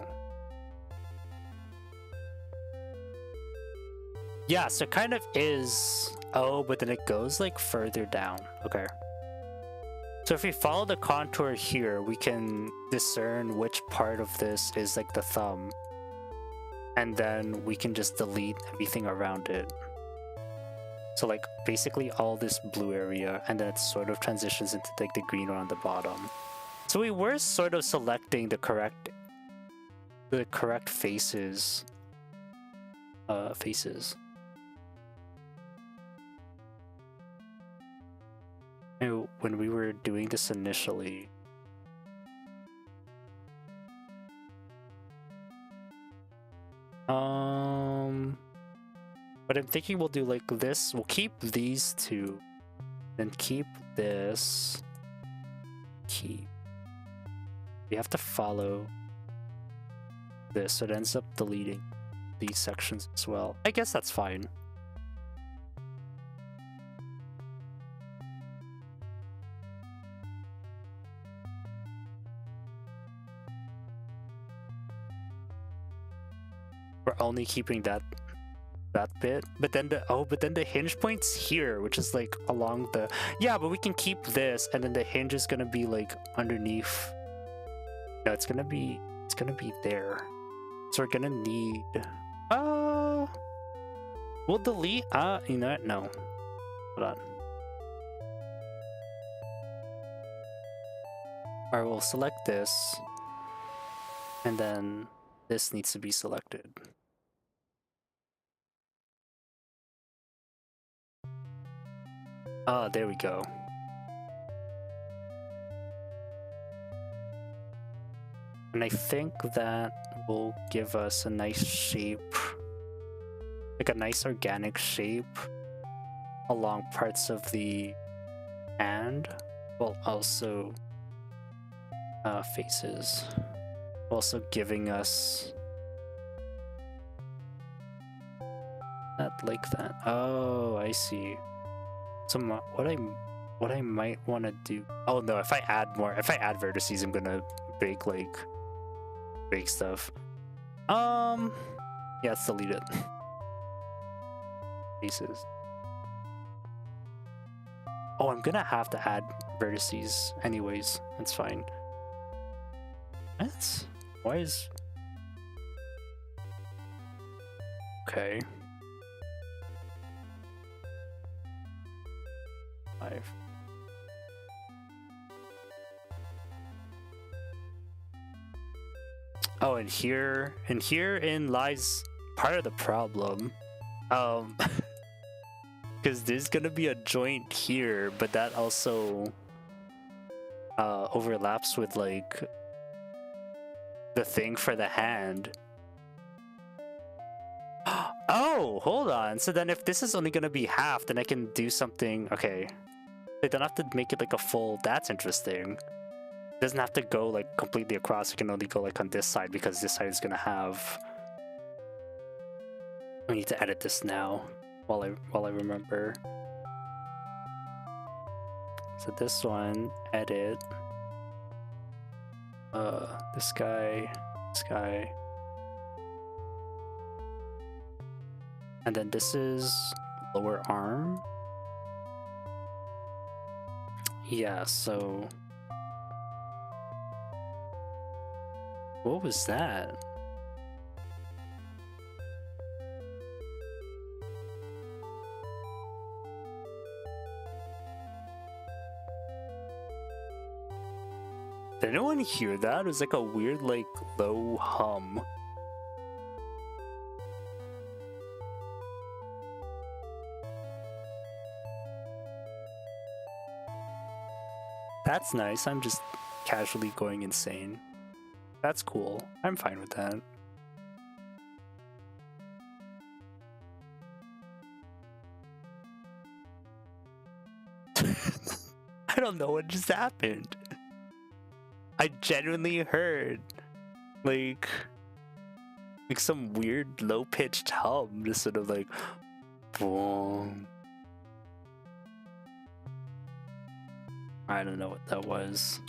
Yeah, so it kind of is. Oh, but then it goes like further down. Okay. So if we follow the contour here, we can discern which part of this is like the thumb. And then we can just delete everything around it. So like basically all this blue area, and then it sort of transitions into like the green one on the bottom. So we were sort of selecting the correct faces. When we were doing this initially. But I'm thinking we'll do like this. We'll keep these two, then keep this. We have to follow this, so it ends up deleting these sections as well. I guess that's fine. We're only keeping that bit, but then the hinge point's here, which is like along the, yeah, but we can keep this, and then the hinge is gonna be like underneath. No, it's gonna be there, so we're gonna need we'll delete you know what, no, hold on. All right, we'll select this, and then this needs to be selected. There we go. And I think that will give us a nice shape, like a nice organic shape along parts of the hand, while also faces, also giving us that like that. Oh, I see. So what I might want to do. Oh no! If I add vertices, I'm gonna bake stuff. Yeah, let's delete it. Faces. Oh, I'm gonna have to add vertices anyways. That's fine. Why is okay. 5. Oh, and herein lies part of the problem. Because there's gonna be a joint here, but that also overlaps with like the thing for the hand. Oh, hold on. So then if this is only gonna be half, then I can do something. Okay. I don't have to make it like a full. That's interesting. It doesn't have to go like completely across. It can only go like on this side because this side is gonna have. I need to edit this now while I remember. So this one, edit. This guy. And then this is lower arm. Yeah, so what was that? Did anyone hear that? It was like a weird, like, low hum. That's nice. I'm just casually going insane. That's cool. I'm fine with that. I don't know what just happened. I genuinely heard like some weird low-pitched hum, just sort of like boom. I don't know what that was.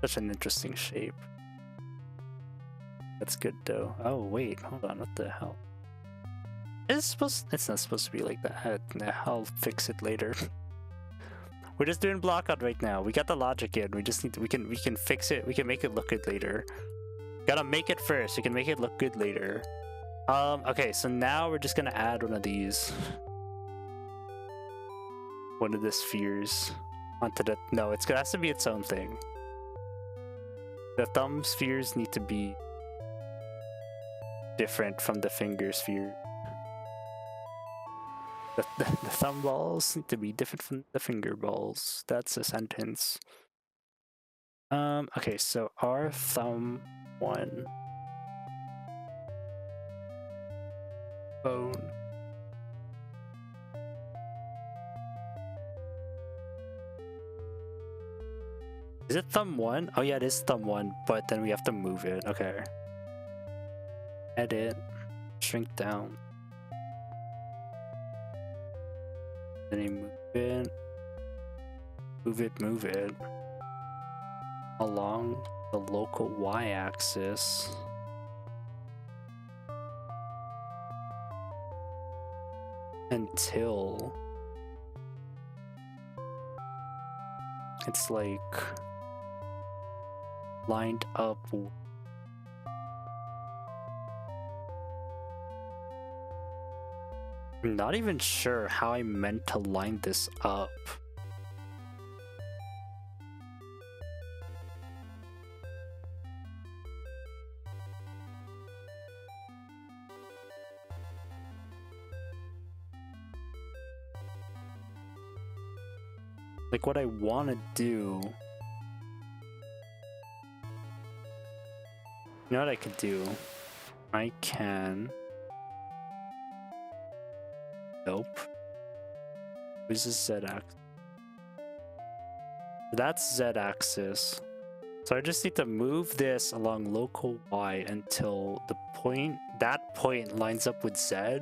Such an interesting shape. That's good though. Oh wait, hold on, what the hell? It's not supposed to be like that. I'll fix it later. We're just doing blockout right now. We got the logic in. We just need to, we can fix it. We can make it look good later. Gotta make it first. We can make it look good later. Okay, so now we're just gonna add one of these. One of the spheres onto the, no, it has to be its own thing. The thumb spheres need to be different from the finger sphere. The thumb balls need to be different from the finger balls. That's a sentence. Okay, so our thumb one bone Is it thumb 1? Oh yeah, it is thumb 1, but then we have to move it. Okay. Edit. Shrink down. Then you move it. Move it. Along the local y-axis. Until it's like lined up. I'm not even sure how I meant to line this up. Like what I want to do. You know what I could do? I can. Nope. Where's the Z-axis? That's Z-axis. So I just need to move this along local Y until that point lines up with Z.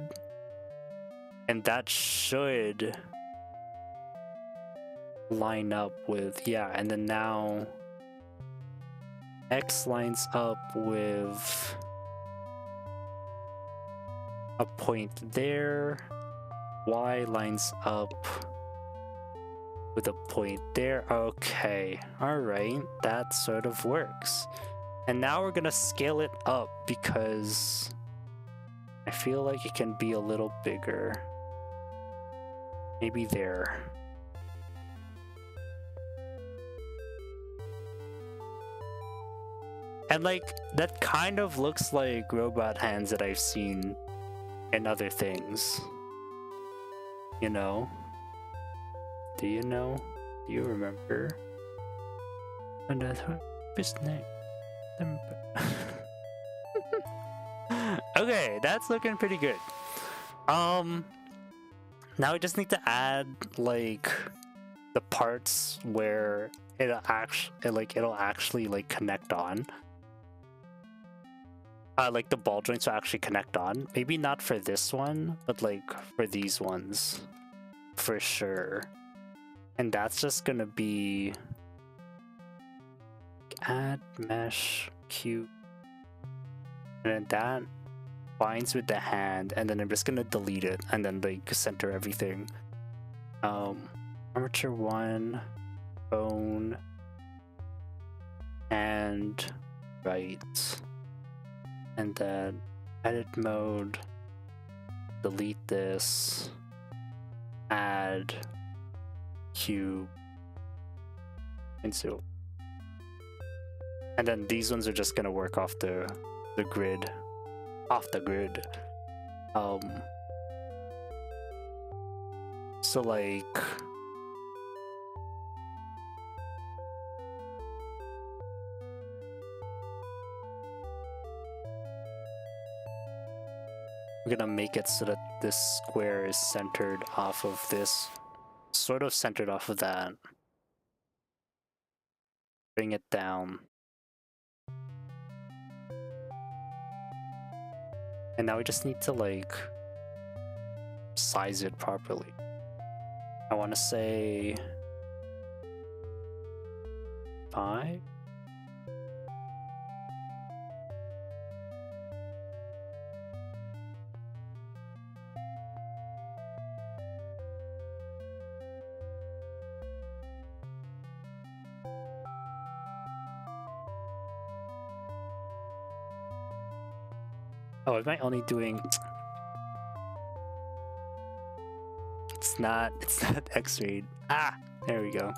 And that should line up with, yeah, and then now X lines up with a point there, Y lines up with a point there. Okay, all right, that sort of works. And now we're gonna scale it up because I feel like it can be a little bigger. Maybe there. And like, that kind of looks like robot hands that I've seen in other things. You know? Do you know? Do you remember? Okay, that's looking pretty good. Now we just need to add like the parts where it'll actually like connect on. Like the ball joints will actually connect on. Maybe not for this one, but like for these ones, for sure. And that's just gonna be add mesh cube, and then that binds with the hand, and then I'm just gonna delete it and then like center everything. Armature 1, bone, and right. And then edit mode, delete this, add cube, and so. And then these ones are just gonna work off the grid. So like we're gonna make it so that this square is centered off of this, sort of centered off of that. Bring it down. And now we just need to like size it properly. I want to say 5. Oh, am I only doing? It's not X-rayed. Ah, there we go.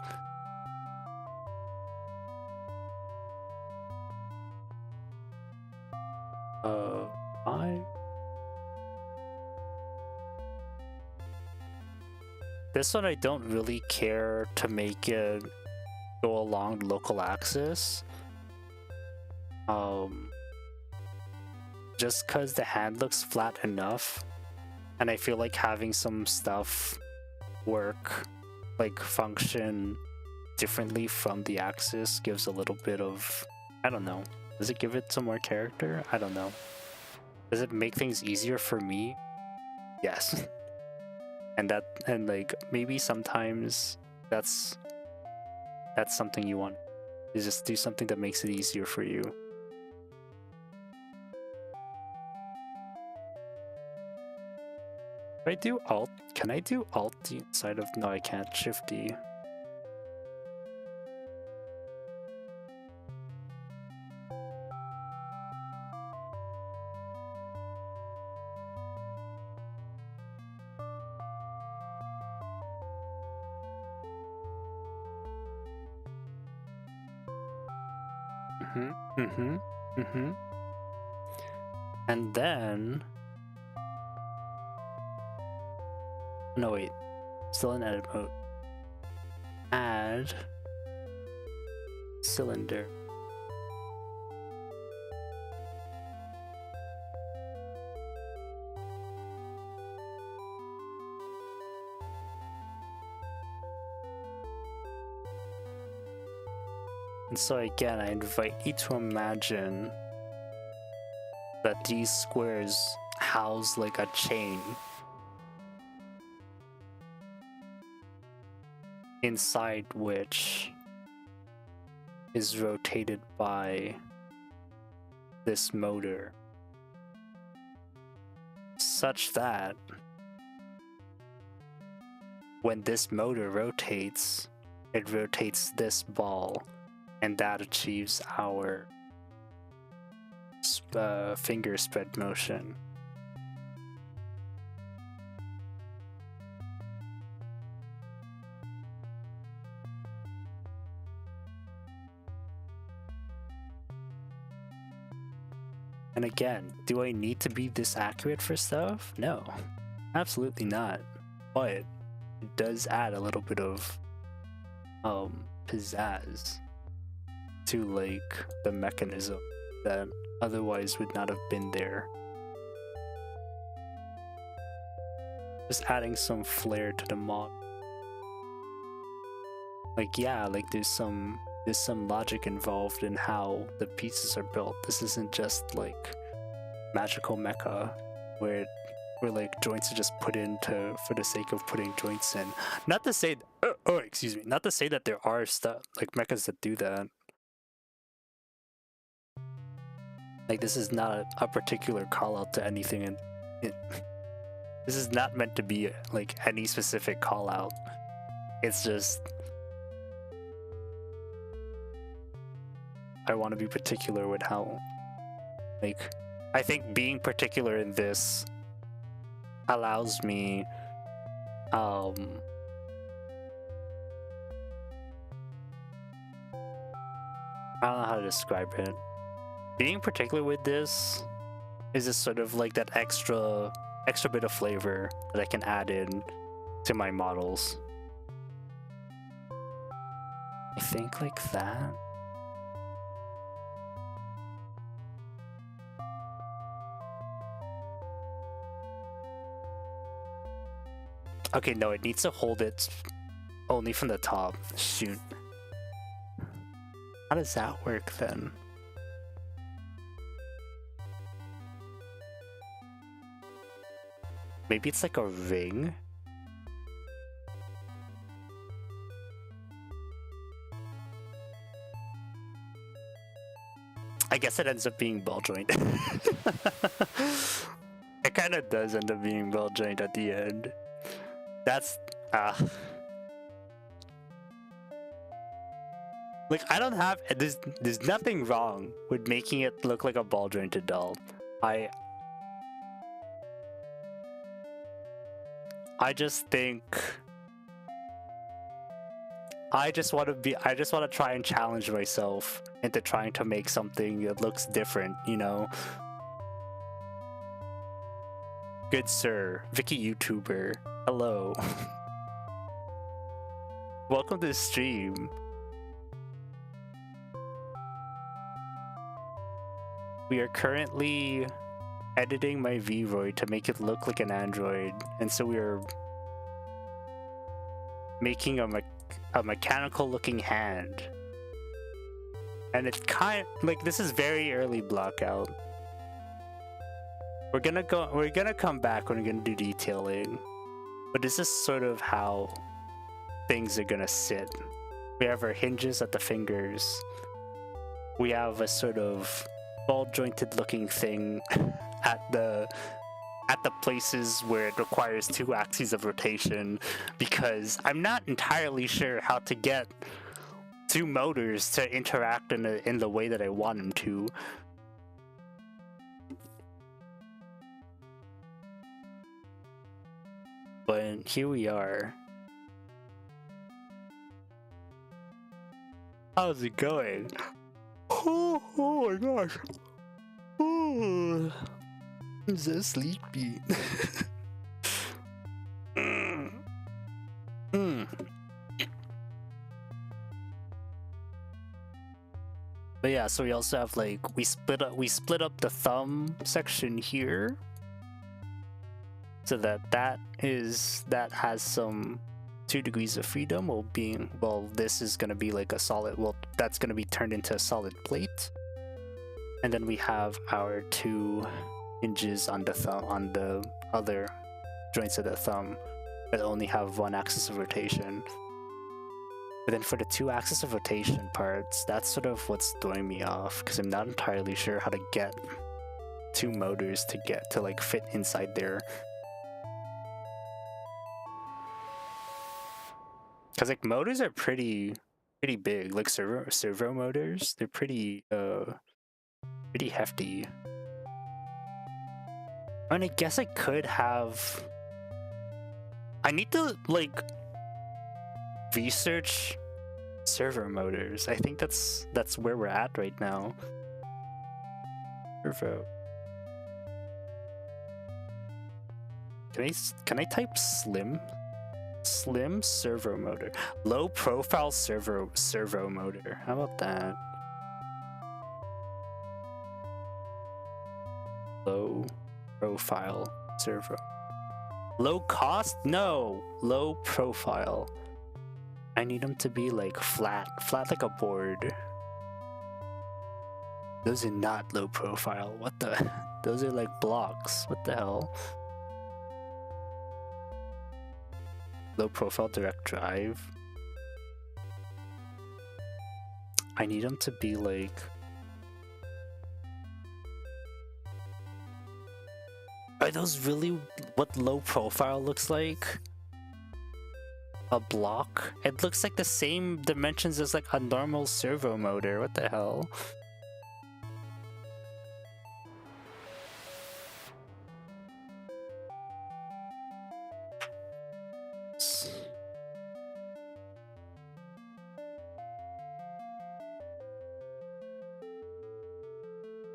Five. This one I don't really care to make it go along the local axis. Just because the hand looks flat enough, and I feel like having some stuff work, like function differently from the axis gives a little bit of, I don't know. Does it give it some more character? I don't know. Does it make things easier for me? Yes. And like maybe sometimes that's something you want, is just do something that makes it easier for you. If I do Alt, can I do Alt D inside of, no I can't, Shift D. And then, no wait, still in edit mode. Add cylinder. And so again, I invite you to imagine that these squares house like a chain inside which is rotated by this motor, such that when this motor rotates, it rotates this ball, and that achieves our finger spread motion. And again, do I need to be this accurate for stuff? No, absolutely not. But it does add a little bit of pizzazz to like the mechanism that otherwise would not have been there. Just adding some flair to the mod. Like yeah, like there's some logic involved in how the pieces are built. This isn't just like magical mecha where like joints are just put in for the sake of putting joints in. Not to say excuse me, not to say that there are stuff like mechas that do that. Like this is not a particular call out to anything, and this is not meant to be like any specific call out. It's just I want to be particular with how, like, I think being particular in this allows me I don't know how to describe it. Being particular with this is just sort of like that extra bit of flavor that I can add in to my models. I think like that. Okay, no, it needs to hold it only from the top. Shoot. How does that work then? Maybe it's like a ring? I guess it ends up being ball joint. It kind of does end up being ball joint at the end. That's like I don't have there's nothing wrong with making it look like a ball jointed doll. I just think I just want to try and challenge myself into trying to make something that looks different, you know. Good sir, Vicky YouTuber, hello. Welcome to the stream. We are currently editing my V-Roid to make it look like an android, and so we are making a a mechanical looking hand. And it's kind of like, this is very early block out. We're gonna come back when we're gonna do detailing. But this is sort of how things are gonna sit. We have our hinges at the fingers. We have a sort of ball jointed looking thing at the places where it requires 2 axes of rotation, because I'm not entirely sure how to get 2 motors to interact in the way that I want them to. But here we are. How's it going? Oh my gosh. Oh, I'm so sleepy. But yeah, so we also have like, we split up the thumb section here, so that has some 2 degrees of freedom, well, this is gonna be like a solid, well, that's gonna be turned into a solid plate. And then we have our 2 hinges on the thumb, on the other joints of the thumb, that only have 1 axis of rotation. But then for the 2 axis of rotation parts, that's sort of what's throwing me off, because I'm not entirely sure how to get 2 motors to like fit inside there. Because like motors are pretty big, like servo motors. They're pretty hefty. I mean, I guess I could have. I need to like research servo motors. I think that's where we're at right now. Servo. Can I type slim? Slim servo motor. Low profile servo motor. How about that? Low profile servo. Low cost? No. Low profile. I need them to be like flat like a board. Those are not low profile. What the? Those are like blocks. What the hell? Low profile direct drive. I need them to be like, are those really what low profile looks like? A block? It looks like the same dimensions as like a normal servo motor. What the hell?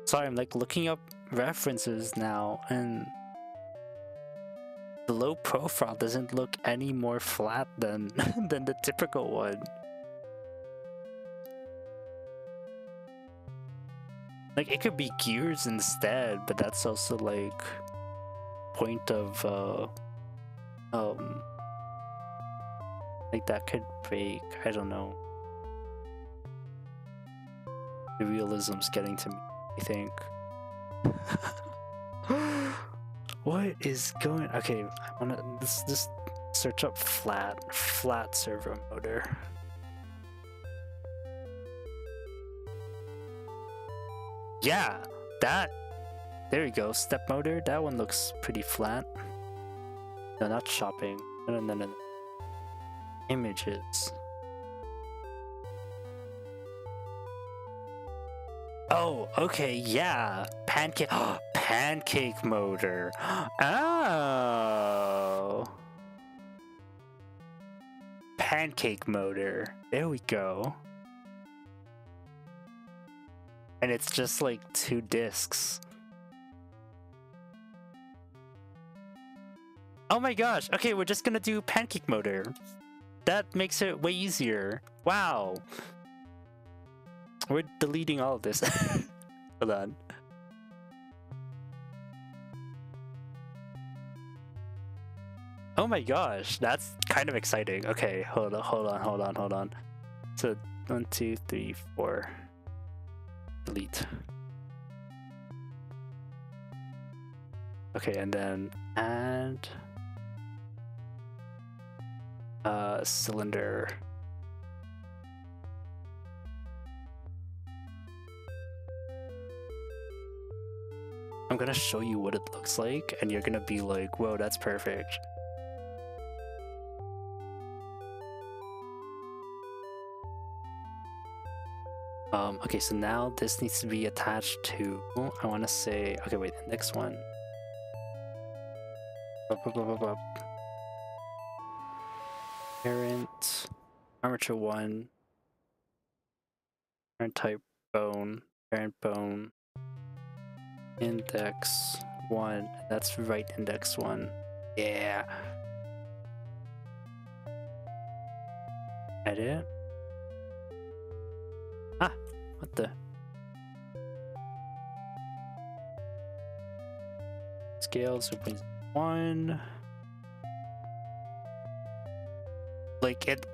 Sorry, I'm like looking up references now, and the low profile doesn't look any more flat than than the typical one. Like, it could be gears instead, but that's also like point of like that could break. I don't know. The realism's getting to me, I think. What is going? Okay, I wanna just search up flat servo motor. Yeah, that. There we go. Step motor. That one looks pretty flat. No, not shopping. No. Images. Oh, okay, yeah. Pancake. Pancake motor. Oh. Pancake motor. There we go. And it's just like 2 discs. Oh my gosh. Okay, we're just gonna do pancake motor. That makes it way easier. Wow. We're deleting all of this. Hold on. Oh my gosh, that's kind of exciting. Okay, hold on. So 1, 2, 3, 4. Delete. Okay, and then add cylinder. I'm gonna show you what it looks like, and you're gonna be like, whoa, that's perfect. Okay, so now this needs to be attached to, I want to say, okay, wait, the next one. Parent, armature 1, parent type bone, parent bone, index 1, that's right index 1. Yeah. Edit. Ah, what the? Scale 0.1. Like it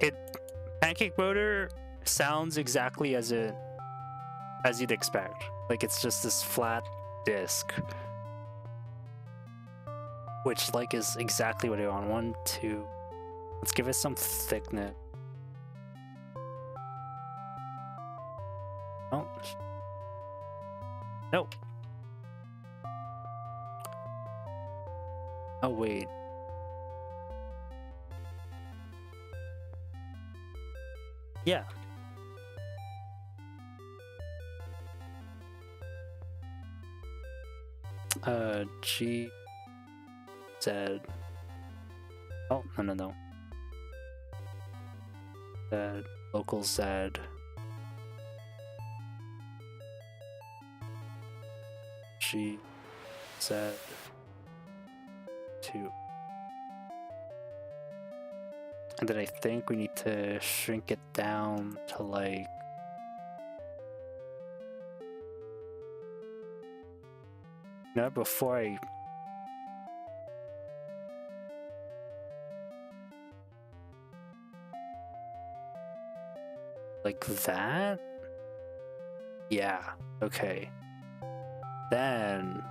pancake motor sounds exactly as you'd expect. Like it's just this flat disc, which like is exactly what I want. 1, 2. Let's give it some thickness. Oh. Nope. Oh wait. Yeah. G Z. Oh, no. Z, local Z. G Z 2. And then I think we need to shrink it down to like before I like that. Yeah, okay. Then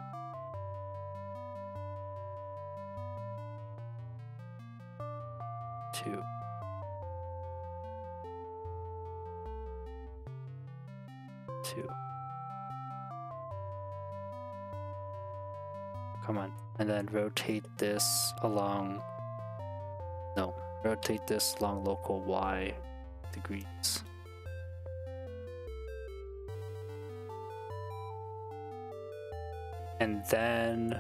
two. Come on. And then rotate this along. No, rotate this along local Y degrees. And then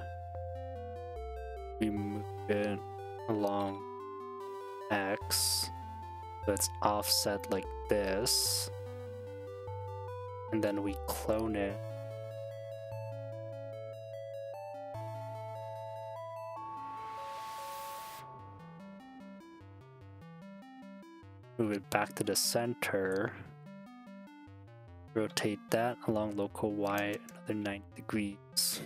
we move it along X, so it's offset like this, and then we clone it. Move it back to the center, rotate that along local Y another 90 degrees,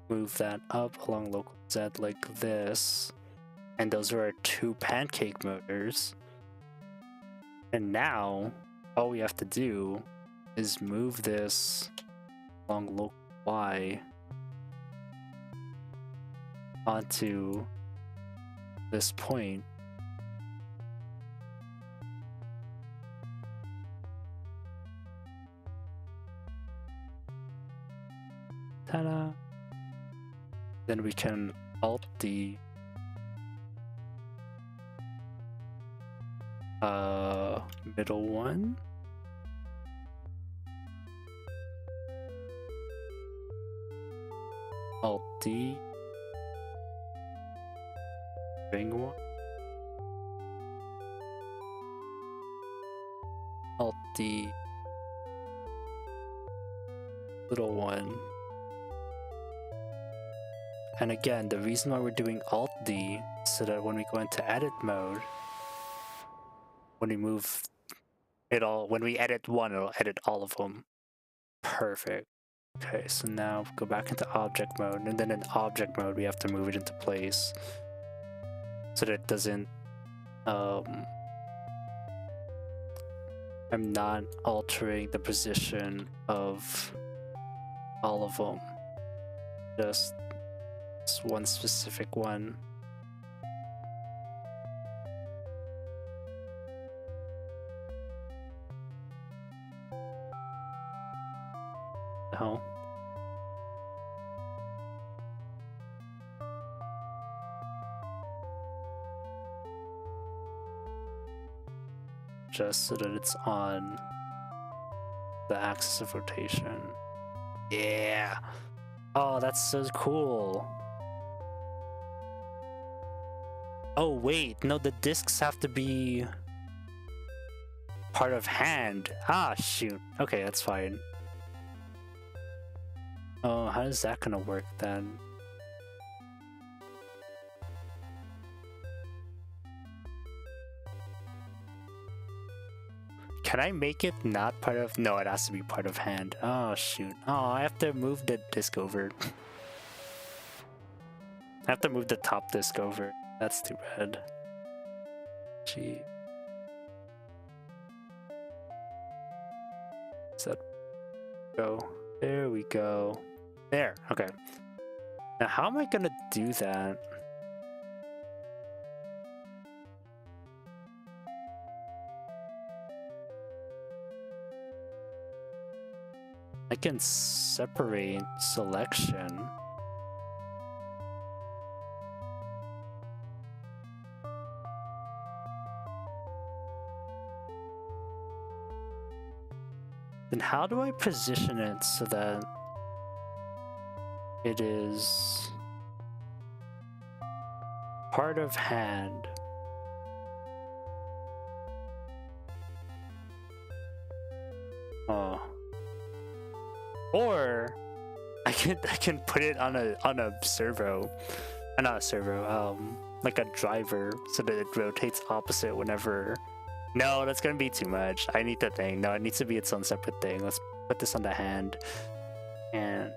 move that up along local Z like this, and those are our two pancake motors. And now all we have to do is move this along local Y onto this point. Ta-da! Then we can Alt D middle one. Alt D ring one. Alt D little one. And again, the reason why we're doing Alt D is so that when we go into edit mode, when we move it all, when we edit one, it'll edit all of them. Perfect. Okay, so now go back into object mode, and then in object mode, we have to move it into place. so that it doesn't I'm not altering the position of all of them, just one specific one. No. Just so that it's on the axis of rotation. Yeah. Oh, that's so cool. Oh wait, no, the discs have to be part of hand. Ah, shoot. Okay, that's fine. Oh, how is that gonna work then? Can I make it not part of? No, it has to be part of hand. Oh, shoot. Oh, I have to move the disc over. I have to move the top disc over. That's too bad. Gee. Set. Go. There we go. There. Okay. Now, how am I gonna do that? I can separate selection. Then how do I position it so that it is part of hand? Oh. Or I can put it on a servo, not a servo, like a driver, so that it rotates opposite whenever. No, that's gonna be too much. I need the thing. No, it needs to be its own separate thing. Let's put this on the hand, and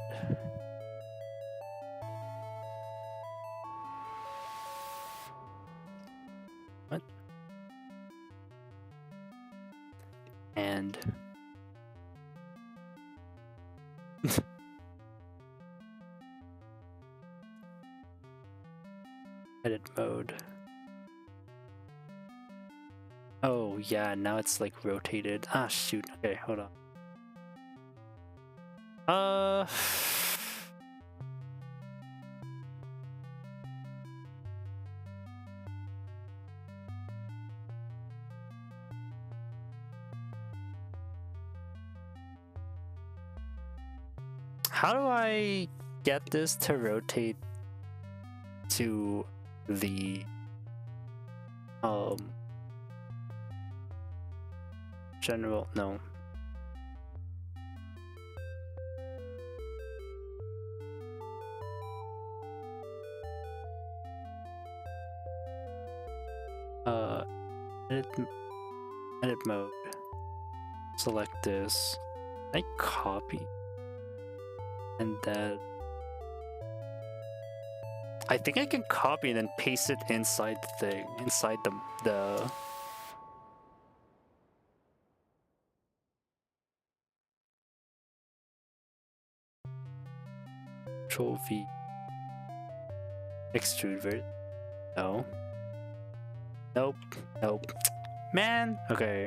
what? And edit mode. Oh yeah, now it's like rotated. Ah shoot. Okay, hold on. How do I get this to rotate to the general? No. Edit mode. Select this. I copy, and then I think I can copy and then paste it inside the thing, inside the Control V. Extrude vert. No. Nope. Nope. Man. Okay.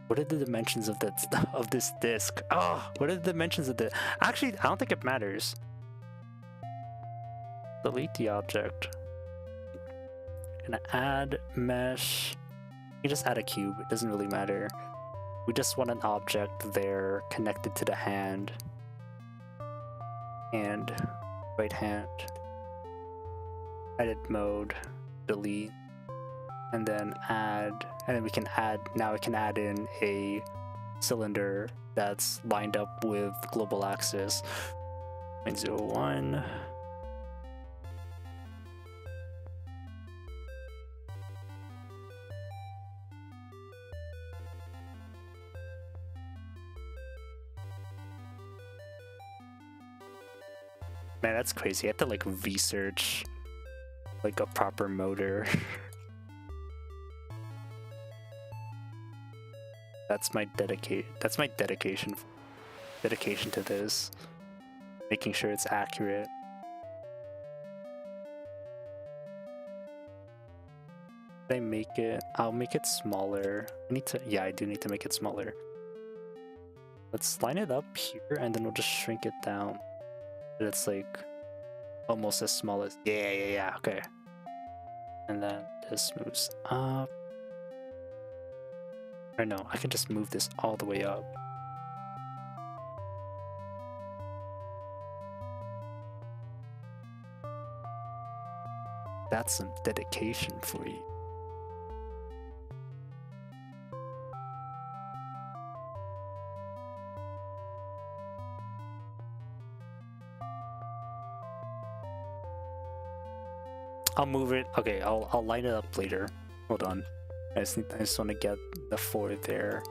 What are the dimensions of this disc? Oh, what are the dimensions of the? Actually, I don't think it matters. Delete the object. Gonna add mesh. You can just add a cube. It doesn't really matter. We just want an object there connected to the hand and right hand. Edit mode, delete, and then add, and then we can add, now we can add in a cylinder that's lined up with global axis. 0.01. Man, that's crazy. I have to like research like a proper motor. That's my dedication to this. Making sure it's accurate. I make it, I'll make it smaller. I do need to make it smaller. Let's line it up here and then we'll just shrink it down. It's like almost as small as, yeah, okay. And then this moves up. Or no, I can just move this all the way up. That's some dedication for you. I'll move it. Okay, I'll line it up later. Hold on. I just want to get the 4 there.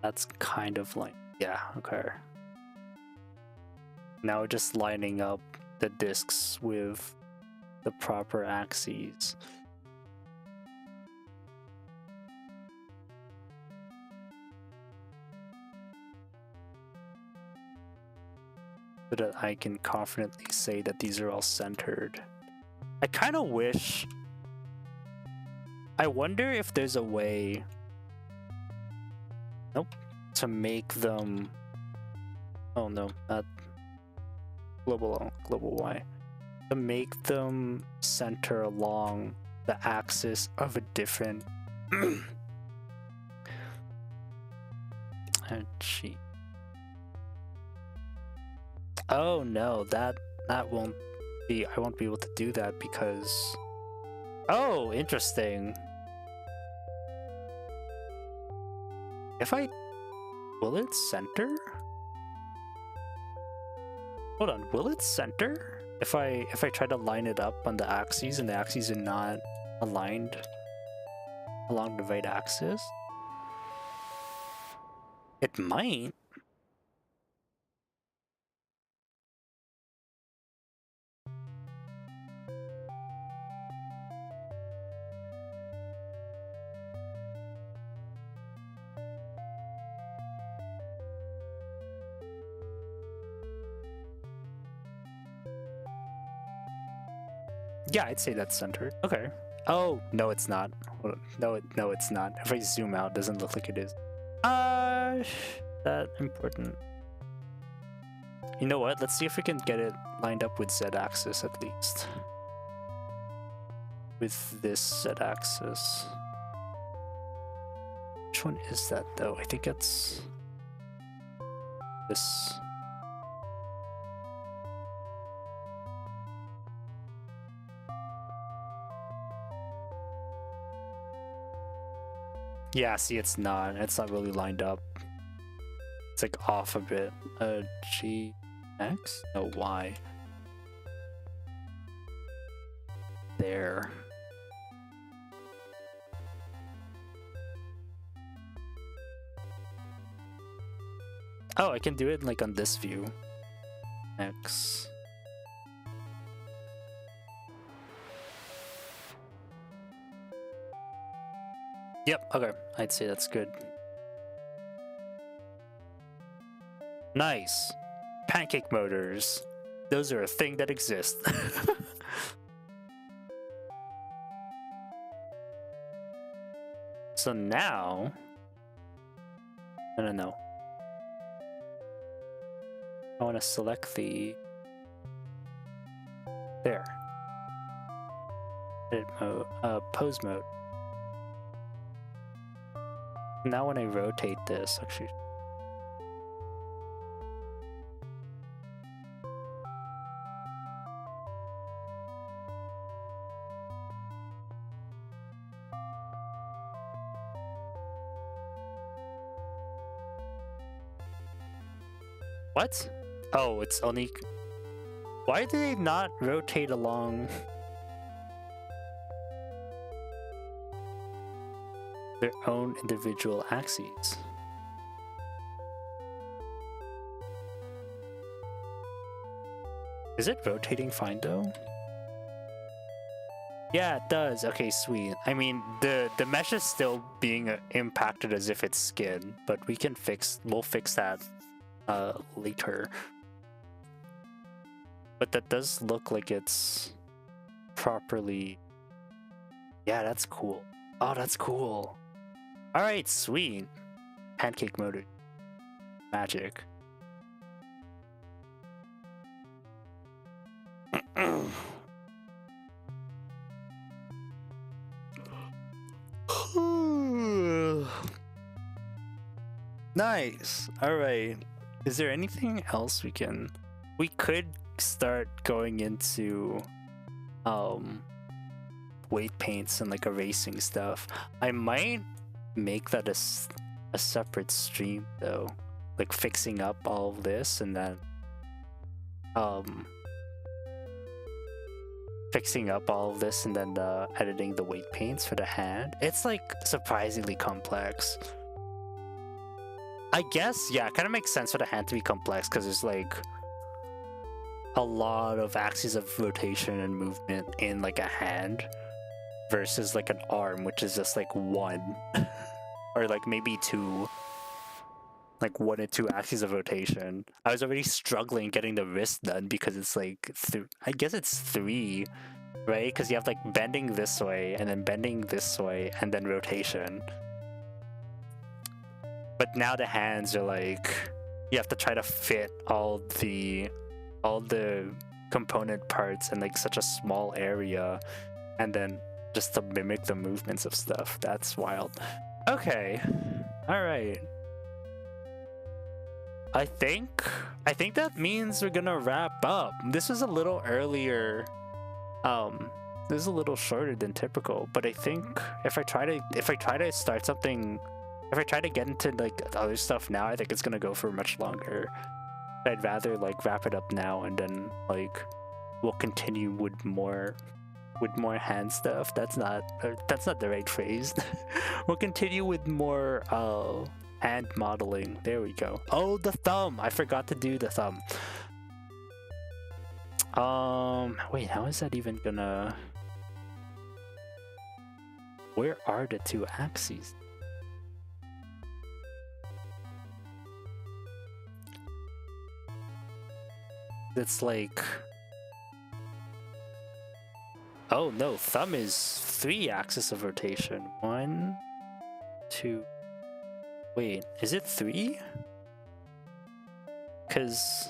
That's kind of like, yeah, okay. Now we're just lining up the discs with the proper axes. So that I can confidently say that these are all centered. I kind of wish... I wonder if there's a way... Nope. To make them... Oh no, not... Global Y. To make them center along the axis of a different... Oh, gee. Oh no, that won't be... I won't be able to do that because... Oh, interesting. If I... Will it center? Hold on, will it center? If I try to line it up on the axes and the axes are not aligned along the right axis? It might. Yeah, I'd say that's centered. Okay. Oh, no, it's not. No, it's not. If I zoom out, it doesn't look like it is. That important. You know what? Let's see if we can get it lined up with Z-axis at least. With this Z-axis. Which one is that though? I think it's this. Yeah, see, it's not really lined up. It's like off a bit. G, X? No, Y. There. Oh, I can do it like on this view. X. Yep, okay. I'd say that's good. Nice. Pancake motors. Those are a thing that exist. So now... No. I want to select the... There. Edit mode, pose mode. Now when I rotate this, actually... What? Oh, it's only... Why do they not rotate along their own individual axes? Is it rotating fine though? Yeah, it does. Okay, sweet. I mean, the mesh is still being impacted as if it's skin, but we'll fix that later. But that does look like it's properly... Yeah, that's cool. Oh, that's cool. Alright, sweet. Pancake motor. Magic. Nice. Alright. Is there anything else we could start going into weight paints and like erasing stuff. I might make that a separate stream though, like fixing up all of this and then editing the weight paints for the hand. It's like surprisingly complex. I guess, yeah, it kind of makes sense for the hand to be complex because there's like a lot of axes of rotation and movement in like a hand versus like an arm, which is just like one or like maybe two, like 1 or 2 axes of rotation. I was already struggling getting the wrist done because it's like I guess it's 3, right? Because you have like bending this way and then bending this way and then rotation. But now the hands are like, you have to try to fit all the component parts in like such a small area and then just to mimic the movements of stuff. That's wild. Okay. All right. I think that means we're gonna wrap up. This was a little earlier. This is a little shorter than typical, but I think if I try to start something, if I try to get into like other stuff now, I think it's gonna go for much longer. I'd rather like wrap it up now and then like we'll continue with more hand stuff. That's not the right phrase. We'll continue with more hand modeling. There we go. Oh, the thumb. I forgot to do the thumb. Wait, how is that even gonna... Where are the 2 axes? It's like... Oh no, thumb is 3 axes of rotation. 1, 2... Wait, is it 3? Because...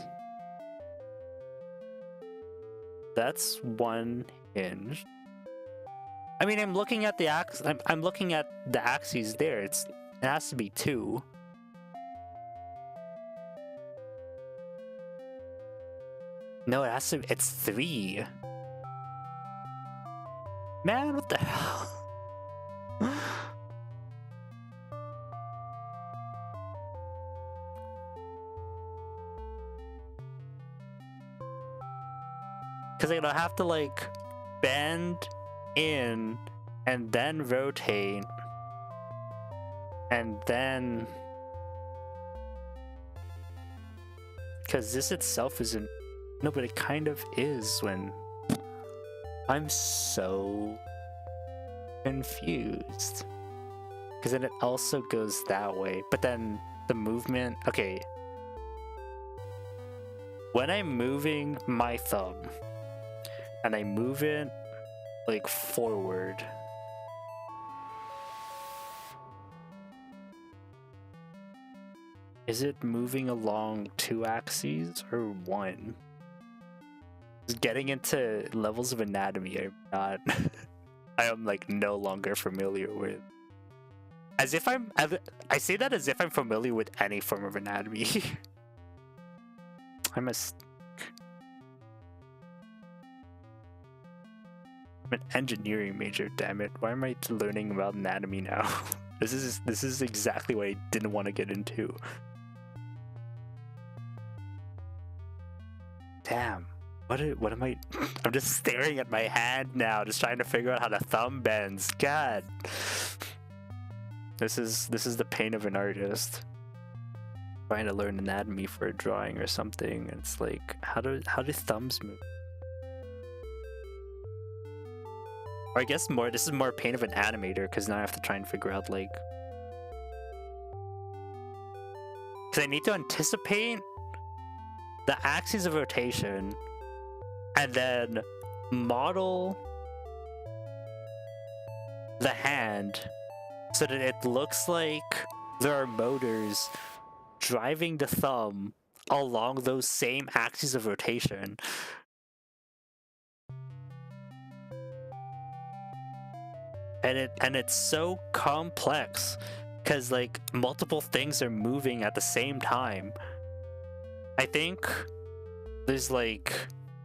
That's 1 hinge. I mean, I'm looking at the I'm looking at the axes there. It has to be 2. No, it's 3. Man, what the hell? Because I'm gonna have to like bend in and then rotate and then, because this itself isn't... No, but it kind of is when... I'm so confused. Because then it also goes that way. But then the movement... Okay. When I'm moving my thumb and I move it like forward, is it moving along 2 axes or 1? Getting into levels of anatomy I'm not I am like no longer familiar with. As if I say that as if I'm familiar with any form of anatomy. I'm an engineering major, damn it. Why am I learning about anatomy now? This is exactly what I didn't want to get into. Damn. What am I? I'm just staring at my hand now, just trying to figure out how the thumb bends. God. This is the pain of an artist. Trying to learn anatomy for a drawing or something. It's like, how do thumbs move? Or I guess this is more pain of an animator, because now I have to try and figure out like, because I need to anticipate the axes of rotation and then model the hand so that it looks like there are motors driving the thumb along those same axes of rotation. And it's so complex because like multiple things are moving at the same time. I think there's like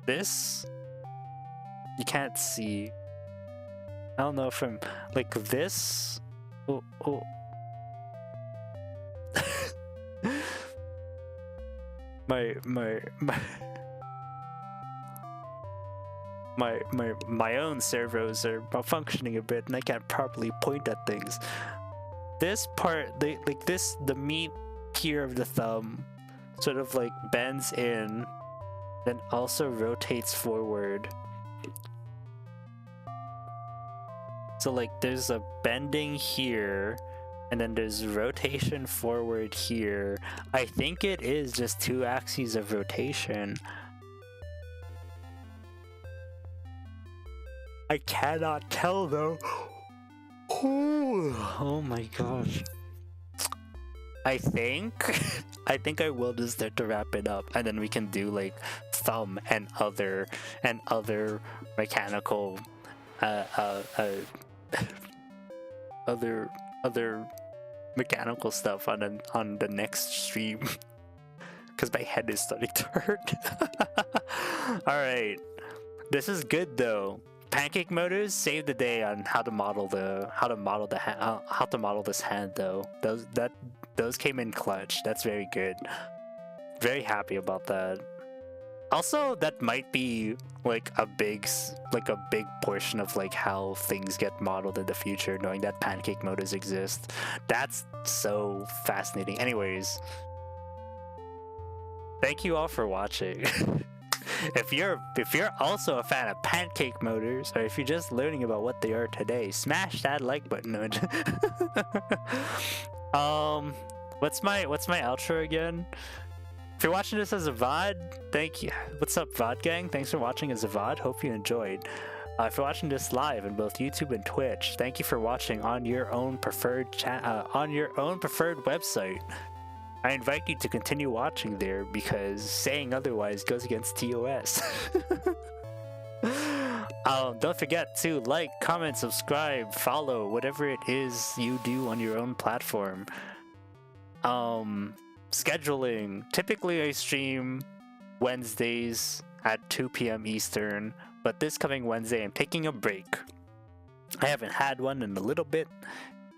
this, you can't see. I don't know if I'm like this. Oh. my own servos are malfunctioning a bit and I can't properly point at things. This part, the meat here of the thumb sort of like bends in, then also rotates forward. So like there's a bending here, and then there's rotation forward here. I think it is just 2 axes of rotation. I cannot tell though. Oh my gosh. I think I will just start to wrap it up, and then we can do like thumb and other mechanical other mechanical stuff on the next stream, because my head is starting to hurt. All right, this is good though. Pancake motors saved the day on how to model this hand though. Those came in clutch. That's very good. Very happy about that. Also, that might be like a big portion of like how things get modeled in the future, knowing that pancake motors exist. That's so fascinating. Anyways, thank you all for watching. If you're also a fan of pancake motors, or if you're just learning about what they are today, smash that like button. What's my outro again? If you're watching this as a VOD, thank you. What's up, VOD gang? Thanks for watching as a VOD. Hope you enjoyed. If you're watching this live on both YouTube and Twitch, thank you for watching on your own preferred website. I invite you to continue watching there, because saying otherwise goes against TOS. Don't forget to like, comment, subscribe, follow, whatever it is you do on your own platform. Scheduling. Typically I stream Wednesdays at 2 p.m. Eastern, but this coming Wednesday I'm taking a break. I haven't had one in a little bit,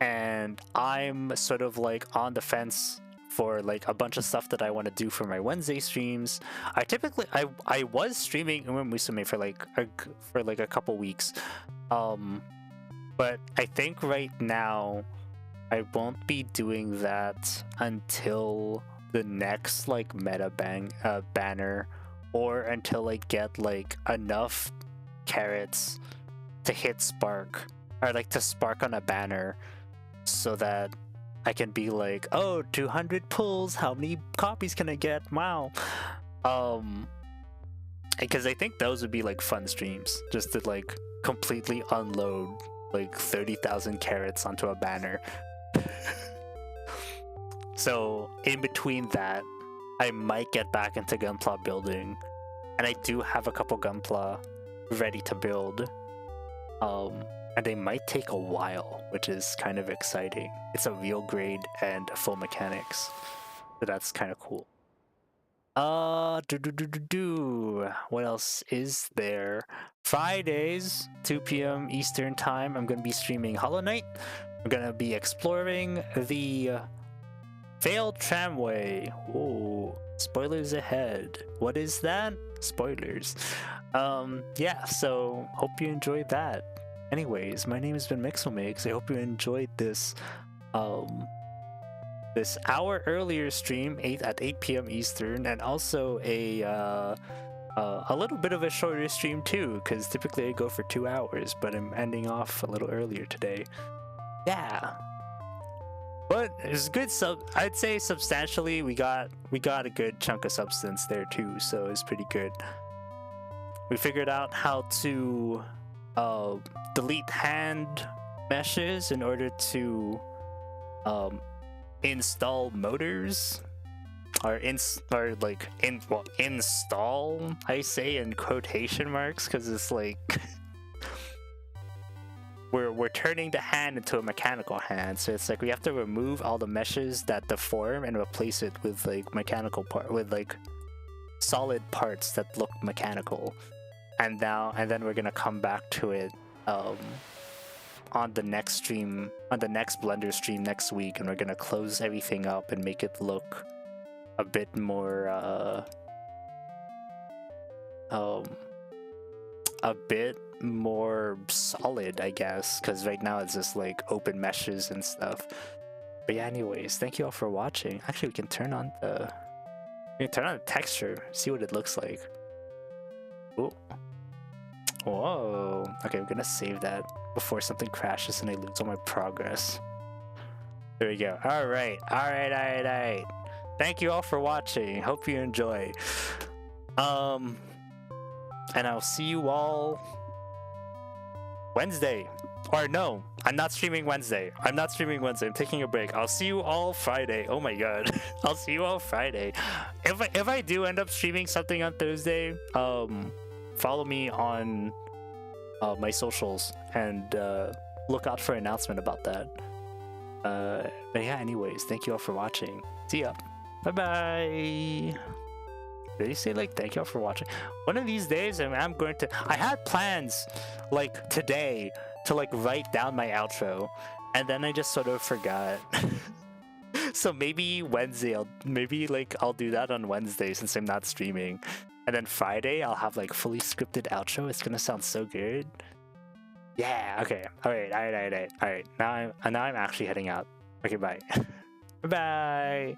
and I'm sort of like on the fence for like a bunch of stuff that I want to do for my Wednesday streams. I was streaming Uma Musume for like a couple weeks, but I think right now I won't be doing that until the next like meta banner, or until I get like enough carrots to hit spark, or like to spark on a banner, so that I can be like, oh, 200 pulls, how many copies can I get? Wow. Because I think those would be like fun streams, just to like completely unload like 30,000 carrots onto a banner. So in between that, I might get back into Gunpla building, and I do have a couple Gunpla ready to build. And they might take a while, which is kind of exciting. It's a real grade and full mechanics, so that's kind of cool. What else is there? Fridays, 2 p.m. Eastern time, I'm going to be streaming Hollow Knight. I'm going to be exploring the Failed tramway. Ooh, spoilers ahead. What is that? Spoilers. Yeah, so hope you enjoyed that. Anyways, my name has been Mixelmix. I hope you enjoyed this this hour earlier stream, at 8 p.m. Eastern, and also a little bit of a shorter stream too, because typically I go for 2 hours, but I'm ending off a little earlier today. Yeah. But it's good. I'd say substantially we got a good chunk of substance there too, so it's pretty good. We figured out how to delete hand meshes in order to install motors, or install, I say in quotation marks, because it's like we're turning the hand into a mechanical hand, so it's like we have to remove all the meshes that deform and replace it with like solid parts that look mechanical. And then we're gonna come back to it on the next stream, on the next Blender stream next week, and we're gonna close everything up and make it look a bit more solid, I guess, because right now it's just like open meshes and stuff. But yeah, anyways, thank you all for watching. Actually, we can turn on the texture, see what it looks like. Ooh. Whoa. Okay, I'm gonna save that before something crashes and I lose all my progress. There we go. All right. Thank you all for watching. Hope you enjoy. And I'll see you all Wednesday. Or no, I'm not streaming Wednesday. I'm taking a break. I'll see you all Friday. Oh my god. I'll see you all Friday. If I do end up streaming something on Thursday, follow me on my socials and look out for an announcement about that. But yeah, anyways, thank you all for watching. See ya. Bye bye. Did you say like thank you all for watching? One of these days, I'm going to. I had plans like today to like write down my outro, and then I just sort of forgot. So maybe Wednesday, I'll do that on Wednesday since I'm not streaming, and then Friday I'll have like fully scripted outro. It's gonna sound so good. Yeah. Okay. All right. Now I'm actually heading out. Okay. Bye. Bye.